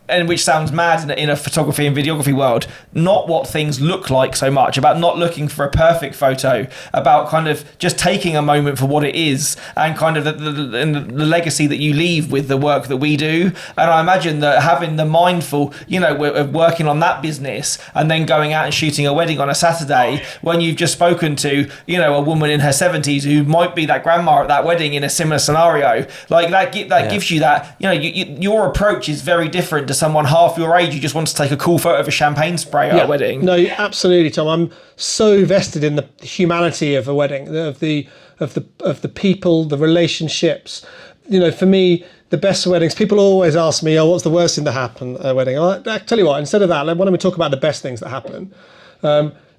and which sounds mad in a photography and videography world, not what things look like so much, about not looking for a perfect photo, about kind of just taking a moment for what it is, and kind of the legacy that you leave with the work that we do. And I imagine that having the mindful, of working on that business and then going out and shooting a wedding on a Saturday when you've just spoken to, a woman in her 70s who might be that grandma at that wedding in a similar scenario, like that gives you that, your approach is very different to someone half your age who just wants to take a cool photo of a champagne spray at a wedding. No, absolutely, Tom. I'm so vested in the humanity of a wedding, of the people, the relationships. For me, the best weddings. People always ask me, "Oh, what's the worst thing that happened at a wedding?" I tell you what. Instead of that, why don't we talk about the best things that happen?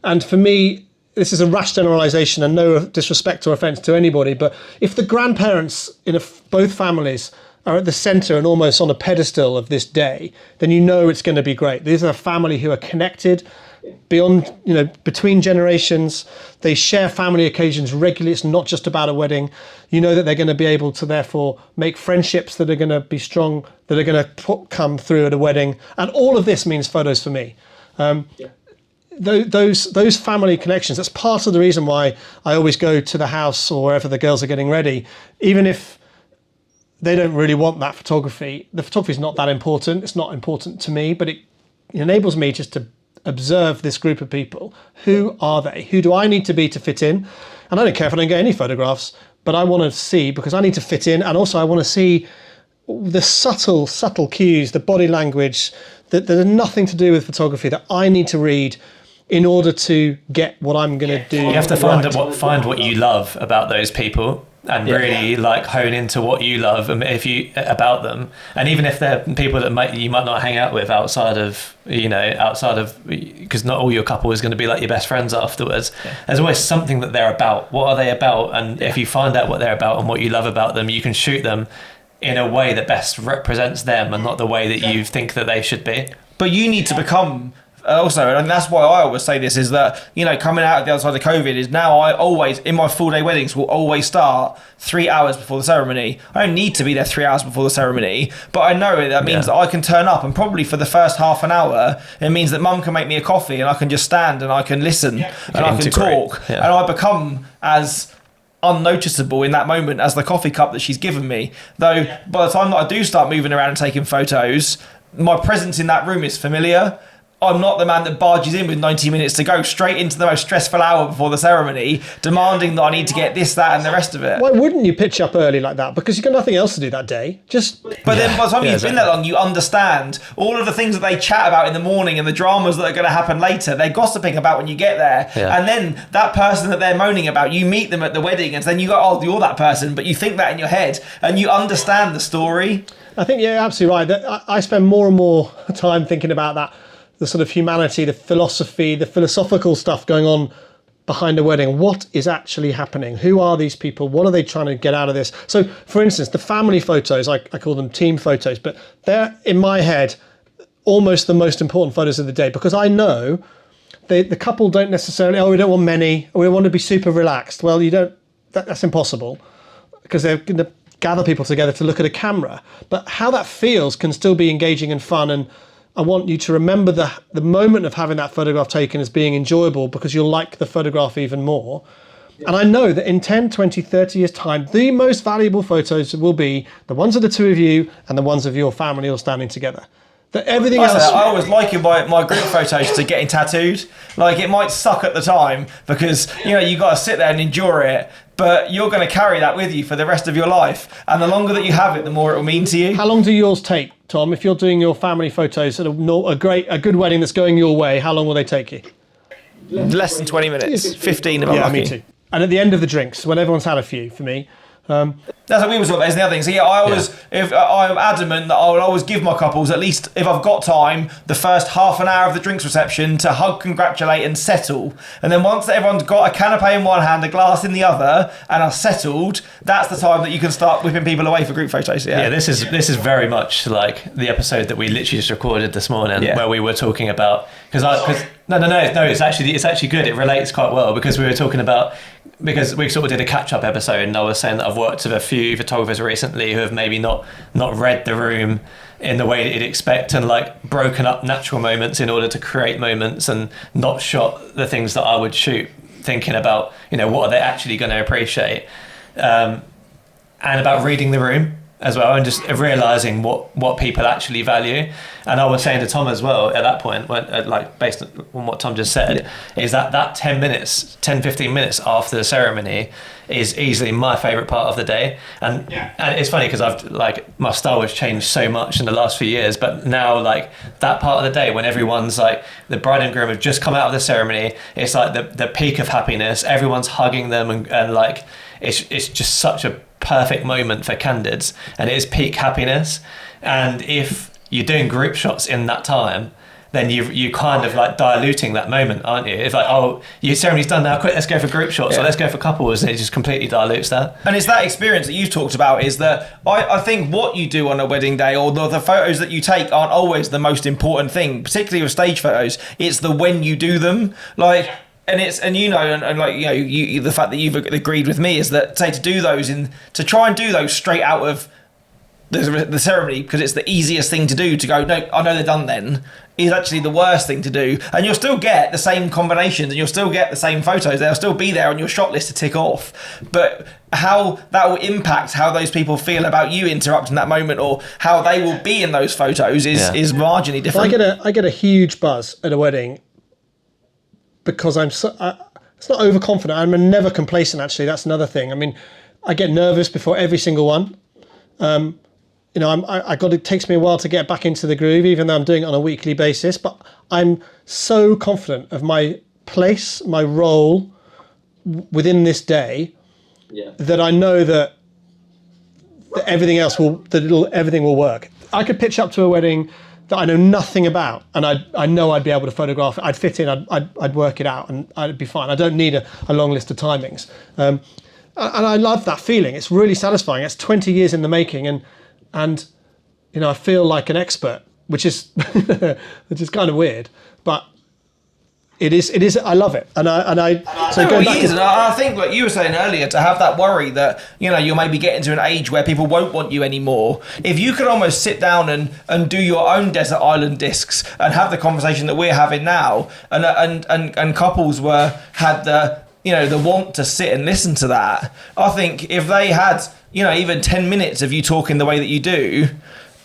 And for me, this is a rash generalisation and no disrespect or offence to anybody, but if the grandparents in both families are at the centre and almost on a pedestal of this day, then it's going to be great. These are a family who are connected beyond, between generations. They share family occasions regularly. It's not just about a wedding. That they're going to be able to therefore make friendships that are going to be strong, that are going to come through at a wedding. And all of this means photos for me. Those family connections, that's part of the reason why I always go to the house or wherever the girls are getting ready, even if they don't really want that photography. The photography is not that important. It's not important to me, but it enables me just to observe this group of people. Who are they? Who do I need to be to fit in? And I don't care if I don't get any photographs, but I want to see, because I need to fit in, and also I want to see the subtle cues, the body language that are nothing to do with photography that I need to read in order to get what I'm going to do. You have to find what you love about those people, and really hone into what you love and about them. And even if they're people that you might not hang out with outside of because not all your couple is going to be like your best friends afterwards. There's always something that they're about. What are they about? And if you find out what they're about and what you love about them, you can shoot them in a way that best represents them and not the way that you think that they should be. But you need to become also, and that's why I always say this, is that coming out of the other side of COVID is now I always, in my full day weddings, will always start 3 hours before the ceremony. I don't need to be there 3 hours before the ceremony, but I know that means that I can turn up, and probably for the first half an hour it means that mum can make me a coffee and I can just stand and I can listen and I can talk, and I become as unnoticeable in that moment as the coffee cup that she's given me. Though by the time that I do start moving around and taking photos, my presence in that room is familiar. I'm not the man that barges in with 90 minutes to go straight into the most stressful hour before the ceremony, demanding that I need to get this, that, and the rest of it. Why wouldn't you pitch up early like that? Because you've got nothing else to do that day. But then by the time you've been that long, you understand all of the things that they chat about in the morning and the dramas that are going to happen later. They're gossiping about when you get there. Yeah. And then that person that they're moaning about, you meet them at the wedding, and then you go, oh, you're that person. But you think that in your head, and you understand the story. I think you're absolutely right. I spend more and more time thinking about that. The sort of humanity, the philosophy, the philosophical stuff going on behind a wedding. What is actually happening? Who are these people? What are they trying to get out of this? So, for instance, the family photos, I call them team photos, but they're, in my head, almost the most important photos of the day, because I know the couple don't necessarily, we don't want many, we want to be super relaxed. Well, that's impossible, because they're going to gather people together to look at a camera. But how that feels can still be engaging and fun, and I want you to remember the moment of having that photograph taken as being enjoyable, because you'll like the photograph even more. And I know that in 10, 20, 30 years' time, the most valuable photos will be the ones of the two of you and the ones of your family all standing together. That everything else... I always liken my group photos to getting tattooed. Like, it might suck at the time because, you got to sit there and endure it, but you're going to carry that with you for the rest of your life. And the longer that you have it, the more it will mean to you. How long do yours take, Tom? If you're doing your family photos at a good wedding that's going your way, how long will they take you? Less than 20 minutes. 15 if I'm lucky. Me too. And at the end of the drinks, when everyone's had a few, for me... That's what we were talking about. There's the other thing. So I'm adamant that I will always give my couples, at least if I've got time, the first half an hour of the drinks reception to hug, congratulate, and settle. And then once everyone's got a canapé in one hand, a glass in the other, and are settled, that's the time that you can start whipping people away for group photos. Yeah, this is very much like the episode that we literally just recorded this morning, where we were talking about No, it's actually good. It relates quite well, because we were talking about, because we sort of did a catch-up episode, and I was saying that I've worked with a few few photographers recently who have maybe not read the room in the way that you'd expect, and like broken up natural moments in order to create moments, and not shot the things that I would shoot thinking about, what are they actually going to appreciate, and about reading the room as well, and just realizing what people actually value. And I was saying to Tom as well at that point, when based on what Tom just said, is that 10-15 minutes after the ceremony is easily my favorite part of the day. And it's funny because I've my style has changed so much in the last few years, but now that part of the day when everyone's the bride and groom have just come out of the ceremony, it's the peak of happiness, everyone's hugging them, and it's just such a perfect moment for candids, and it is peak happiness. And if you're doing group shots in that time, then you kind of diluting that moment, aren't you? It's your ceremony's done now, quick, let's go for group shots, or let's go for couples, and it just completely dilutes that. And it's that experience that you've talked about, is that I think what you do on a wedding day, or the photos that you take, aren't always the most important thing, particularly with stage photos. It's the when you do them, the fact that you've agreed with me is that, say, to try and do those straight out of the ceremony, because it's the easiest thing to do, to go, no, I know they're done then, is actually the worst thing to do. And you'll still get the same combinations, and you'll still get the same photos, they'll still be there on your shot list to tick off, but how that will impact how those people feel about you interrupting that moment, or how they will be in those photos is marginally different. I get a huge buzz at a wedding because it's not overconfident. I'm never complacent, actually. That's another thing. I mean, I get nervous before every single one. It takes me a while to get back into the groove, even though I'm doing it on a weekly basis. But I'm so confident of my place, my role within this day, that I know that everything will work. I could pitch up to a wedding that I know nothing about, and I know I'd be able to photograph it. I'd fit in, I'd work it out, and I'd be fine. I don't need a long list of timings. And I love that feeling. It's really satisfying. It's 20 years in the making, and I feel like an expert, which is kind of weird, but it is. I love it, and I think, like you were saying earlier, to have that worry that you'll maybe getting to an age where people won't want you anymore. If you could almost sit down and do your own desert island discs and have the conversation that we're having now, and couples had the want to sit and listen to that, I think if they had even 10 minutes of you talking the way that you do,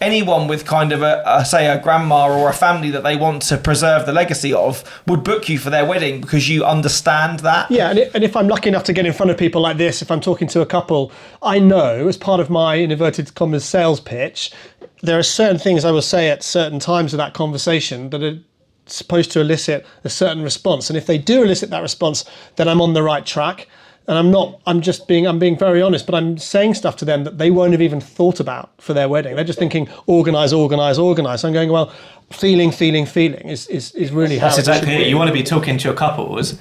anyone with kind of a grandma or a family that they want to preserve the legacy of would book you for their wedding, because you understand that. Yeah, and if I'm lucky enough to get in front of people like this, if I'm talking to a couple, I know, as part of my, in inverted commas, sales pitch, there are certain things I will say at certain times of that conversation that are supposed to elicit a certain response. And if they do elicit that response, then I'm on the right track. And I'm being very honest, but I'm saying stuff to them that they won't have even thought about for their wedding. They're just thinking, organise. So I'm going, well, feeling is really how that's exactly it. You want to be talking to your couples,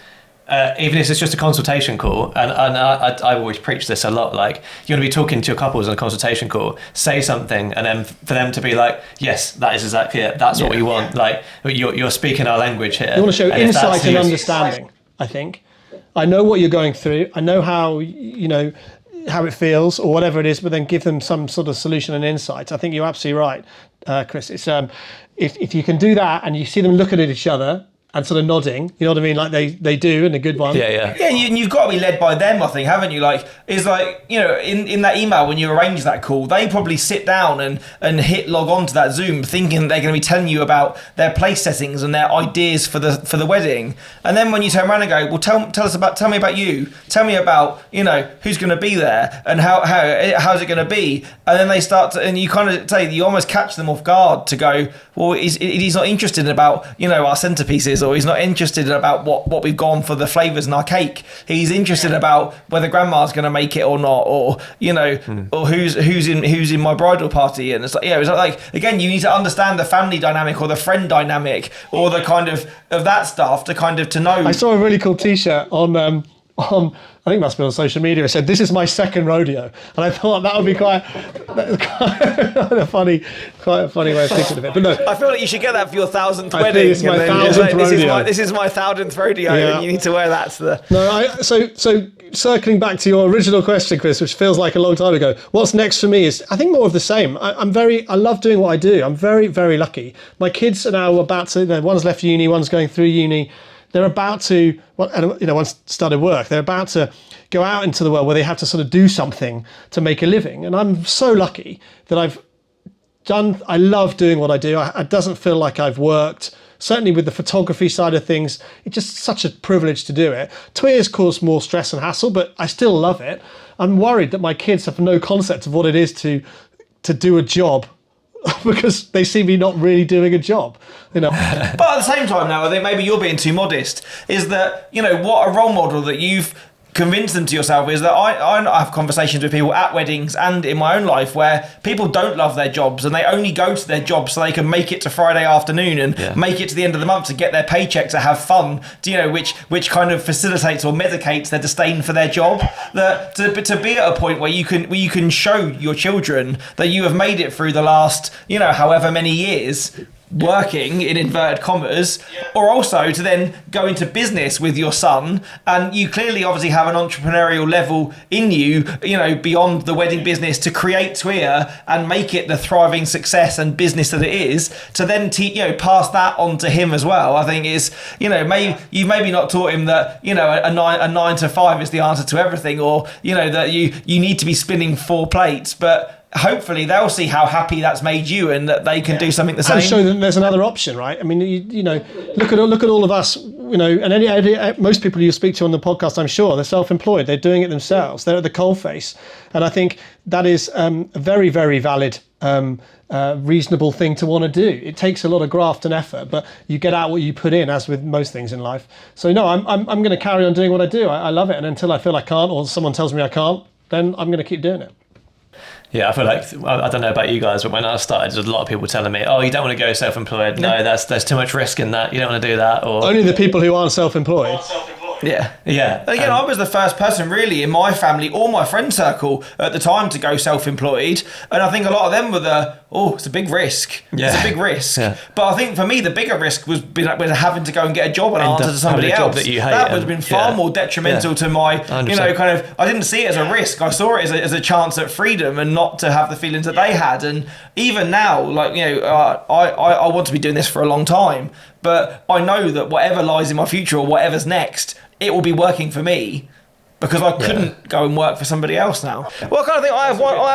even if it's just a consultation call. And I always preach this a lot. You want to be talking to your couples on a consultation call, say something, and then for them to be like, yes, that is exactly it. That's what we want. You're speaking our language here. You want to show insight and understanding, I think. I know what you're going through. I know how how it feels or whatever it is, but then give them some sort of solution and insight. I think you're absolutely right, Chris. It's if you can do that and you see them looking at each other and sort of nodding, you know what I mean, like they do, and a good one. Yeah, and you've got to be led by them, I think, haven't you? In that email when you arrange that call, they probably sit down and hit log on to that Zoom thinking they're going to be telling you about their place settings and their ideas for the wedding. And then when you turn around and go, well, tell me about you. Tell me about, who's going to be there and how's it going to be. And then they start to, and you kind of say, you almost catch them off guard to go, well, he's not interested about, our centerpieces, or he's not interested about what we've gone for the flavours in our cake. He's interested about whether grandma's going to make it or not, or or who's in my bridal party. And it's again, you need to understand the family dynamic or the friend dynamic or the kind of that stuff to know. I saw a really cool T-shirt on I think it must be on social media. It said, "This is my second rodeo," and I thought that would be quite a funny way of thinking of it. But no, I feel like you should get that for your 1,000th wedding. It's my 1,000th rodeo. This is my 1,000th rodeo, and you need to wear that to the. No, so circling back to your original question, Chris, which feels like a long time ago, what's next for me is, I think, more of the same. I love doing what I do. I'm very, very lucky. My kids are now about to, one's left uni, one's going through uni. They're about to, one's started work. They're about to go out into the world where they have to sort of do something to make a living. And I'm so lucky that I love doing what I do. It doesn't feel like I've worked. Certainly with the photography side of things, it's just such a privilege to do it. TWIA's caused more stress and hassle, but I still love it. I'm worried that my kids have no concept of what it is to do a job because they see me not really doing a job, But at the same time now, I think maybe you're being too modest, is that, what a role model that you've convince them to yourself is that I have conversations with people at weddings and in my own life where people don't love their jobs and they only go to their jobs so they can make it to Friday afternoon and make it to the end of the month to get their paycheck, to have fun, which kind of facilitates or medicates their disdain for their job. That to be at a point where you can show your children that you have made it through the last however many years working in inverted commas, or also to then go into business with your son, and you clearly obviously have an entrepreneurial level in you, beyond the wedding business, to create TWIA and make it the thriving success and business that it is, to then pass that on to him as well. I think is maybe not taught him that a 9 to 5 is the answer to everything, or that you need to be spinning 4 plates, but hopefully they'll see how happy that's made you and that they can do something the same. And show them there's another option, right? I mean, look at all of us, and most people you speak to on the podcast, I'm sure, they're self-employed. They're doing it themselves. They're at the coalface. And I think that is a very, very valid, reasonable thing to want to do. It takes a lot of graft and effort, but you get out what you put in, as with most things in life. So no, I'm going to carry on doing what I do. I love it. And until I feel I can't, or someone tells me I can't, then I'm going to keep doing it. Yeah, I feel like, I don't know about you guys, but when I started, there's a lot of people telling me, oh, you don't want to go self-employed. No, there's too much risk in that. You don't want to do that. Or only the people who aren't self-employed. Yeah. Again, I was the first person really in my family or my friend circle at the time to go self-employed, and I think a lot of them were it's a big risk. Yeah. It's a big risk. Yeah. But I think for me the bigger risk was having to go and get a job and answer to somebody else. That would have been far more detrimental to my, 100%. I didn't see it as a risk. I saw it as a chance at freedom and not to have the feelings that they had. And even now, I want to be doing this for a long time, but I know that whatever lies in my future or whatever's next, it will be working for me, because I couldn't go and work for somebody else now. Well, I think I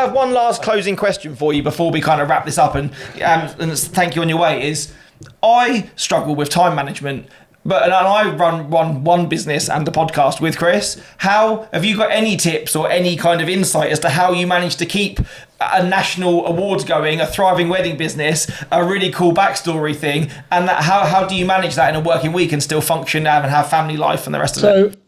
have one last closing question for you before we kind of wrap this up, and thank you on your way. Is I struggle with time management, and I run one business and the podcast with Chris. How have you got any tips or any kind of insight as to how you manage to keep a national awards going, a thriving wedding business, a really cool backstory thing, and that how do you manage that in a working week and still function and have family life and the rest of it? So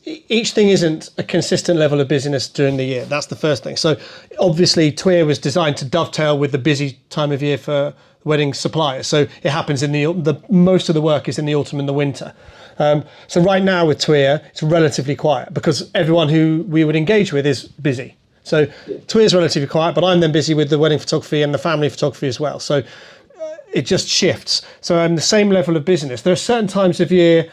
each thing isn't a consistent level of busyness during the year. That's the first thing. So obviously TWIA was designed to dovetail with the busy time of year for wedding suppliers. So it happens in the most of the work is in the autumn and the winter. So right now with TWIA, it's relatively quiet because everyone who we would engage with is busy. So TWIA is relatively quiet, but I'm then busy with the wedding photography and the family photography as well. So it just shifts. So I'm the same level of busyness. There are certain times of year.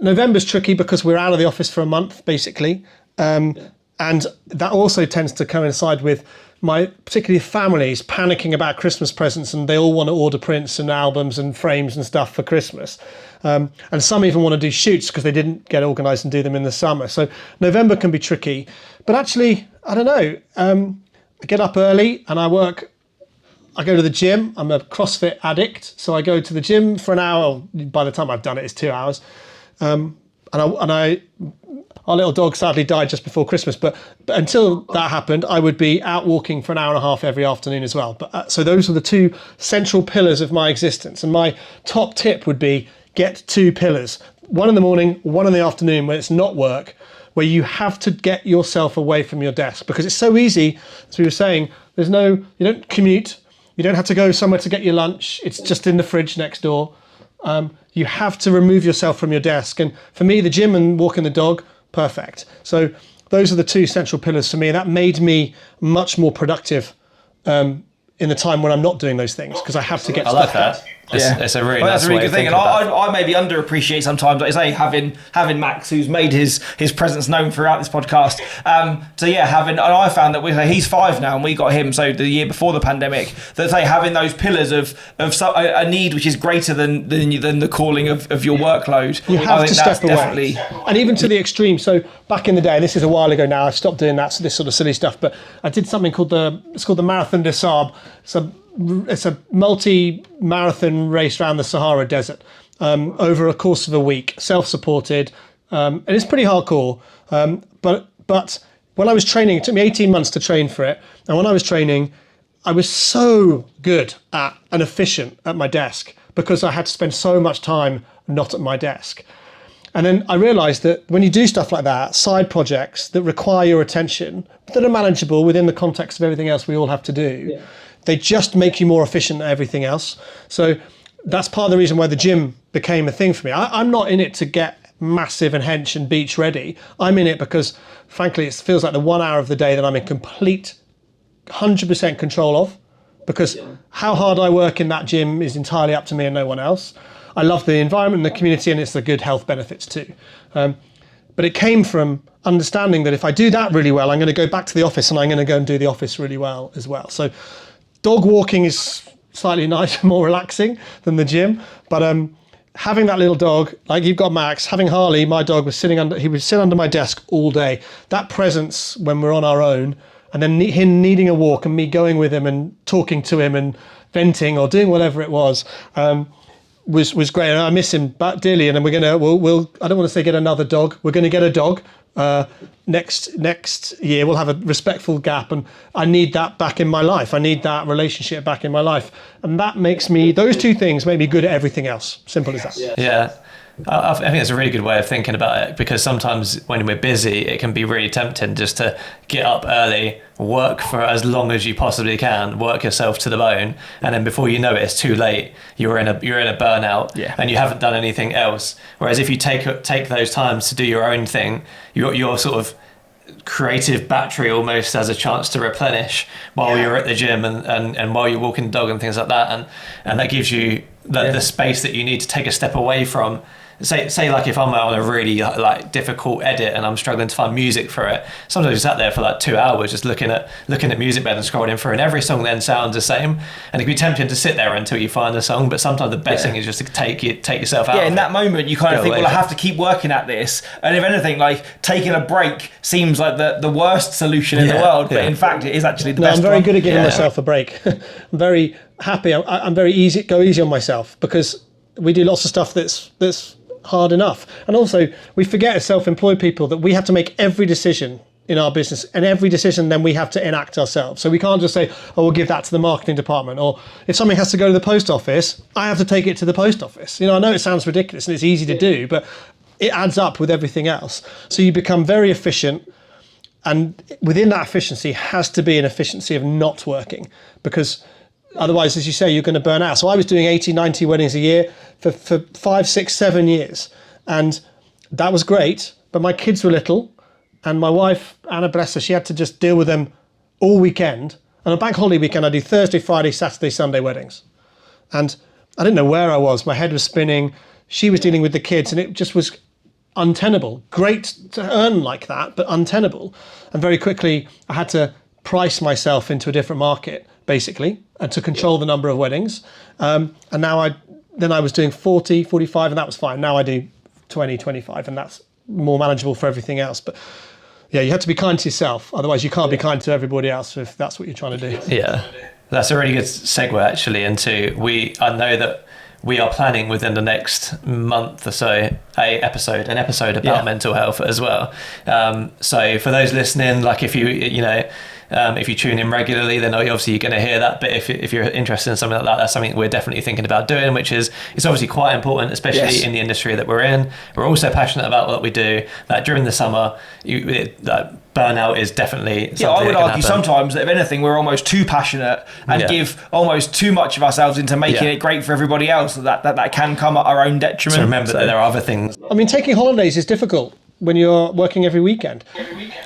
November's tricky because we're out of the office for a month, basically. And that also tends to coincide with my particularly families panicking about Christmas presents, and they all want to order prints and albums and frames and stuff for Christmas. And some even want to do shoots because they didn't get organised and do them in the summer. So November can be tricky. But actually, I don't know. I get up early and I go to the gym. I'm a CrossFit addict. So I go to the gym for an hour. By the time I've done it, it's 2 hours. Our little dog sadly died just before Christmas, but until that happened, I would be out walking for an hour and a half every afternoon as well. But so those are the two central pillars of my existence. And my top tip would be get 2 pillars, one in the morning, one in the afternoon when it's not work, where you have to get yourself away from your desk, because it's so easy, as we were saying, you don't commute, you don't have to go somewhere to get your lunch, it's just in the fridge next door. You have to remove yourself from your desk. And for me, the gym and walking the dog, perfect. So those are the 2 central pillars for me. That made me much more productive in the time when I'm not doing those things, because I have to get stuff done. It's a really that's nice a really way good of thing, thinking and about it. I maybe underappreciate sometimes, like I say, having Max, who's made his presence known throughout this podcast. So yeah, and I found that he's 5 now, and we got him so the year before the pandemic. That having those pillars of a need which is greater than the calling of your workload. You have to step away, definitely... and even to the extreme. So back in the day, this is a while ago now. I've stopped doing this sort of silly stuff, but I did something called the Marathon des Sables. It's a multi-marathon race around the Sahara Desert over a course of a week, self-supported, and it's pretty hardcore. But when I was training, it took me 18 months to train for it, and when I was training, I was so good at and efficient at my desk because I had to spend so much time not at my desk. And then I realised that when you do stuff like that, side projects that require your attention, that are manageable within the context of everything else we all have to do, they just make you more efficient at everything else. So that's part of the reason why the gym became a thing for me. I'm not in it to get massive and hench and beach ready. I'm in it because, frankly, it feels like the 1 hour of the day that I'm in complete 100% control of, because how hard I work in that gym is entirely up to me and no one else. I love the environment and the community, and it's the good health benefits too. But it came from understanding that if I do that really well, I'm going to go back to the office and I'm going to go and do the office really well as well. So dog walking is slightly nicer, more relaxing than the gym. But having that little dog, like you've got Max, having Harley, my dog, he would sit under my desk all day. That presence when we're on our own, and then him needing a walk and me going with him and talking to him and venting or doing whatever it was great. And I miss him dearly. And then we'll I don't want to say get another dog. We're going to get a dog next year. We'll have a respectful gap, and I need that back in my life. I need that relationship back in my life, and that makes me, those two things make me good at everything else. Simple as that. Yeah. I think it's a really good way of thinking about it, because sometimes when we're busy, it can be really tempting just to get up early, work for as long as you possibly can, work yourself to the bone, and then before you know it, it's too late. You're in a burnout, and you haven't done anything else. Whereas if you take those times to do your own thing, your sort of creative battery almost has a chance to replenish while you're at the gym and while you're walking the dog and things like that, and that gives you the space that you need to take a step away from. Say like if I'm on a really like difficult edit and I'm struggling to find music for it, sometimes I sat there for like 2 hours just looking at music bed and scrolling through, and every song then sounds the same, and it can be tempting to sit there until you find the song, but sometimes the best thing is just to take yourself out. In that moment you kind of think, well, I have to keep working at this, and if anything, like taking a break seems like the worst solution in the world, but in fact it is actually the best. I'm very good at giving myself a break. I'm very happy. I'm very easy on myself, because we do lots of stuff that's hard enough. And also we forget as self-employed people that we have to make every decision in our business, and every decision then we have to enact ourselves. So we can't just say, oh, we'll give that to the marketing department, or if something has to go to the post office, I have to take it to the post office. I know it sounds ridiculous and it's easy to do, but it adds up with everything else. So you become very efficient, and within that efficiency has to be an efficiency of not working, because otherwise, as you say, you're going to burn out. So I was doing 80, 90 weddings a year for 5, 6, 7 years. And that was great. But my kids were little. And my wife, Anna, bless her, she had to just deal with them all weekend. And on bank holiday weekend, I do Thursday, Friday, Saturday, Sunday weddings. And I didn't know where I was. My head was spinning. She was dealing with the kids. And it just was untenable. Great to earn like that, but untenable. And very quickly, I had to price myself into a different market, basically, and to control the number of weddings. And now I was doing 40, 45, and that was fine. Now I do 20, 25, and that's more manageable for everything else. But yeah, you have to be kind to yourself. Otherwise, you can't be kind to everybody else if that's what you're trying to do. Yeah, that's a really good segue actually into I know that we are planning within the next month or so an episode about mental health as well. So for those listening, like if you tune in regularly, then obviously you're going to hear that. But if you're interested in something like that, that's something we're definitely thinking about doing, which is, it's obviously quite important, especially in the industry that we're in. We're also passionate about what we do. That during the summer, burnout is definitely something. I would argue sometimes that if anything, we're almost too passionate and give almost too much of ourselves into making it great for everybody else. That can come at our own detriment. So remember that there are other things. I mean, taking holidays is difficult, when you're working every weekend?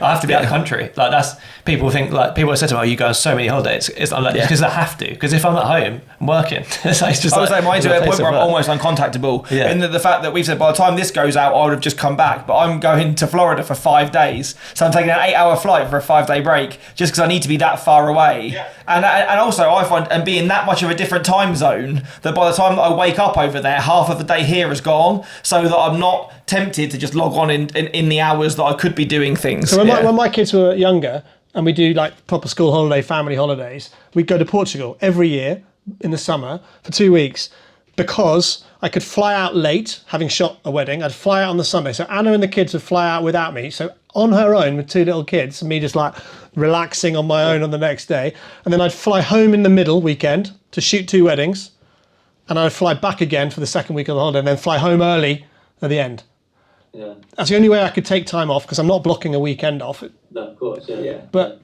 I have to be out of the country. Like that's people think like people have said to me, "Oh, you go on so many holidays." I'm like because I have to. Because if I'm at home, I'm working. It's just I would say mine's at a point where I'm work. almost uncontactable. Yeah. And the fact that we've said by the time this goes out, I would have just come back. But I'm going to Florida for 5 days, so I'm taking an 8-hour flight for a 5-day break just because I need to be that far away. Yeah. And also I find and being that much of a different time zone that by the time I wake up over there, half of the day here is gone, so that I'm not tempted to just log on in the hours that I could be doing things. So when my kids were younger and we do like proper school holiday, family holidays, we'd go to Portugal every year in the summer for 2 weeks because I could fly out late, having shot a wedding. I'd fly out on the Sunday. So Anna and the kids would fly out without me. So on her own with 2 little kids, me just like relaxing on my own on the next day. And then I'd fly home in the middle weekend to shoot 2 weddings. And I'd fly back again for the second week of the holiday and then fly home early at the end. Yeah. That's the only way I could take time off because I'm not blocking a weekend off. No, of course, yeah. But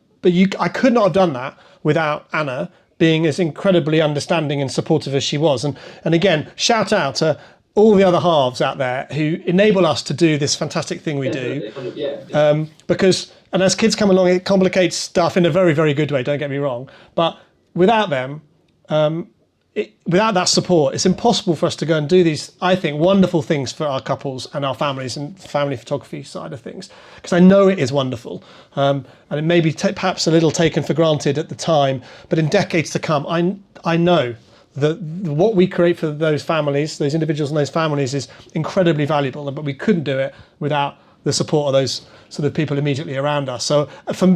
I could not have done that without Anna being as incredibly understanding and supportive as she was. And again, shout out to all the other halves out there who enable us to do this fantastic thing we do. Yeah. Because as kids come along, it complicates stuff in a very, very good way, don't get me wrong. But without them, without that support, it's impossible for us to go and do these, I think, wonderful things for our couples and our families and family photography side of things. Because I know it is wonderful. And it may be perhaps a little taken for granted at the time, but in decades to come, I know that what we create for those families, those individuals and those families is incredibly valuable, but we couldn't do it without the support of those sort of people immediately around us. So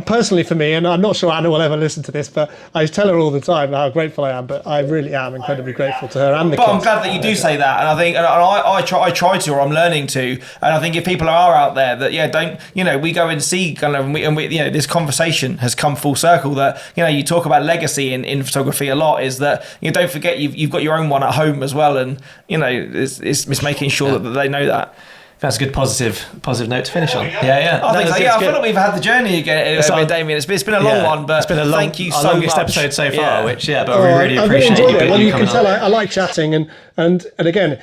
personally for me, and I'm not sure Anna will ever listen to this, but I tell her all the time how grateful I am, but I really am incredibly grateful to her and the kids. But I'm glad that you do say that, and I think, and I try to, or I'm learning to, and I think if people are out there that don't, we go and see kind of, and we this conversation has come full circle that you talk about legacy in photography a lot, is that don't forget you've got your own one at home as well, and it's making sure that they know that. That's a good positive note to finish on. Yeah. I think so. Yeah, I feel like we've had the journey again with Damian. It's been a long one, but thank you so much. Longest episode so far, which but we really I appreciate really enjoyed you. it. Well, you can tell I like chatting, and again,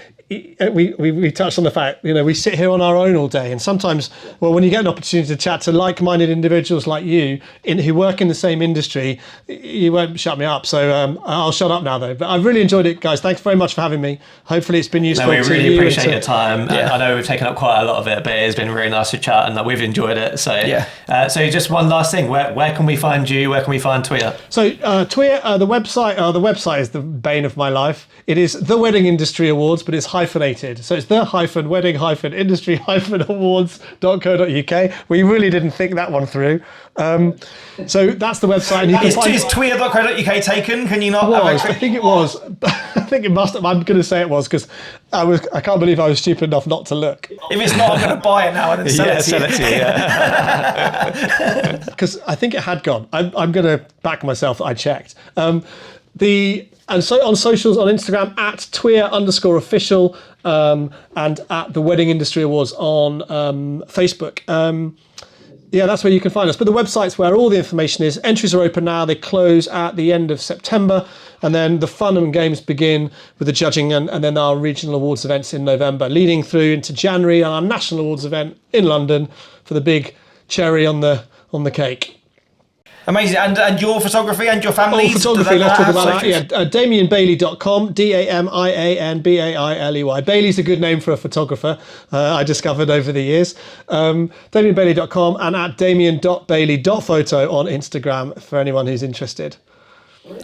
we touched on the fact we sit here on our own all day, and sometimes when you get an opportunity to chat to like-minded individuals like you who work in the same industry, you won't shut me up. So I'll shut up now though. But I've really enjoyed it, guys. Thanks very much for having me. Hopefully it's been useful. No, we really appreciate your time. Yeah. I know we've taken up quite a lot of it, but it has been really nice to chat, and we've enjoyed it. So so just one last thing: where can we find you? Where can we find TWIA? So TWIA, the website is the bane of my life. It is the Wedding Industry Awards, but it's hyphenated. So it's the wedding-industry-awards.co.uk. We really didn't think that one through. So that's the website. And you can is TWIA.co.uk taken? Can you not? I think it was. I think it must have. I'm going to say it was because I can't believe I was stupid enough not to look. If it's not, I'm going to buy it now and then sell it to you. Because I think it had gone. I'm going to back myself that I checked. And so on socials, on Instagram, at TWIA_official, and at the Wedding Industry Awards on Facebook. That's where you can find us. But the website's where all the information is. Entries are open now. They close at the end of September. And then the fun and games begin with the judging and then our regional awards events in November, leading through into January and our national awards event in London for the big cherry on the cake. Amazing. And your photography and your family's? Photography, let's talk about that. Yeah, DamianBailey.com, DamianBailey. Bailey's a good name for a photographer, I discovered over the years. DamianBailey.com and at Damian.Bailey.photo on Instagram for anyone who's interested.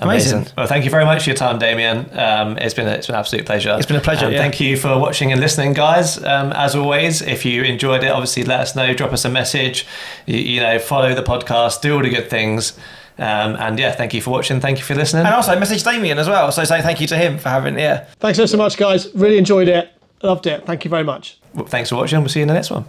Amazing. Well, thank you very much for your time, Damian. It's been an absolute pleasure. It's been a pleasure. Thank you for watching and listening, guys. As always, if you enjoyed it, obviously let us know. Drop us a message. Follow the podcast. Do all the good things. Thank you for watching. Thank you for listening. And also message Damian as well. So say thank you to him for having Thanks so much, guys. Really enjoyed it. Loved it. Thank you very much. Well, thanks for watching. We'll see you in the next one.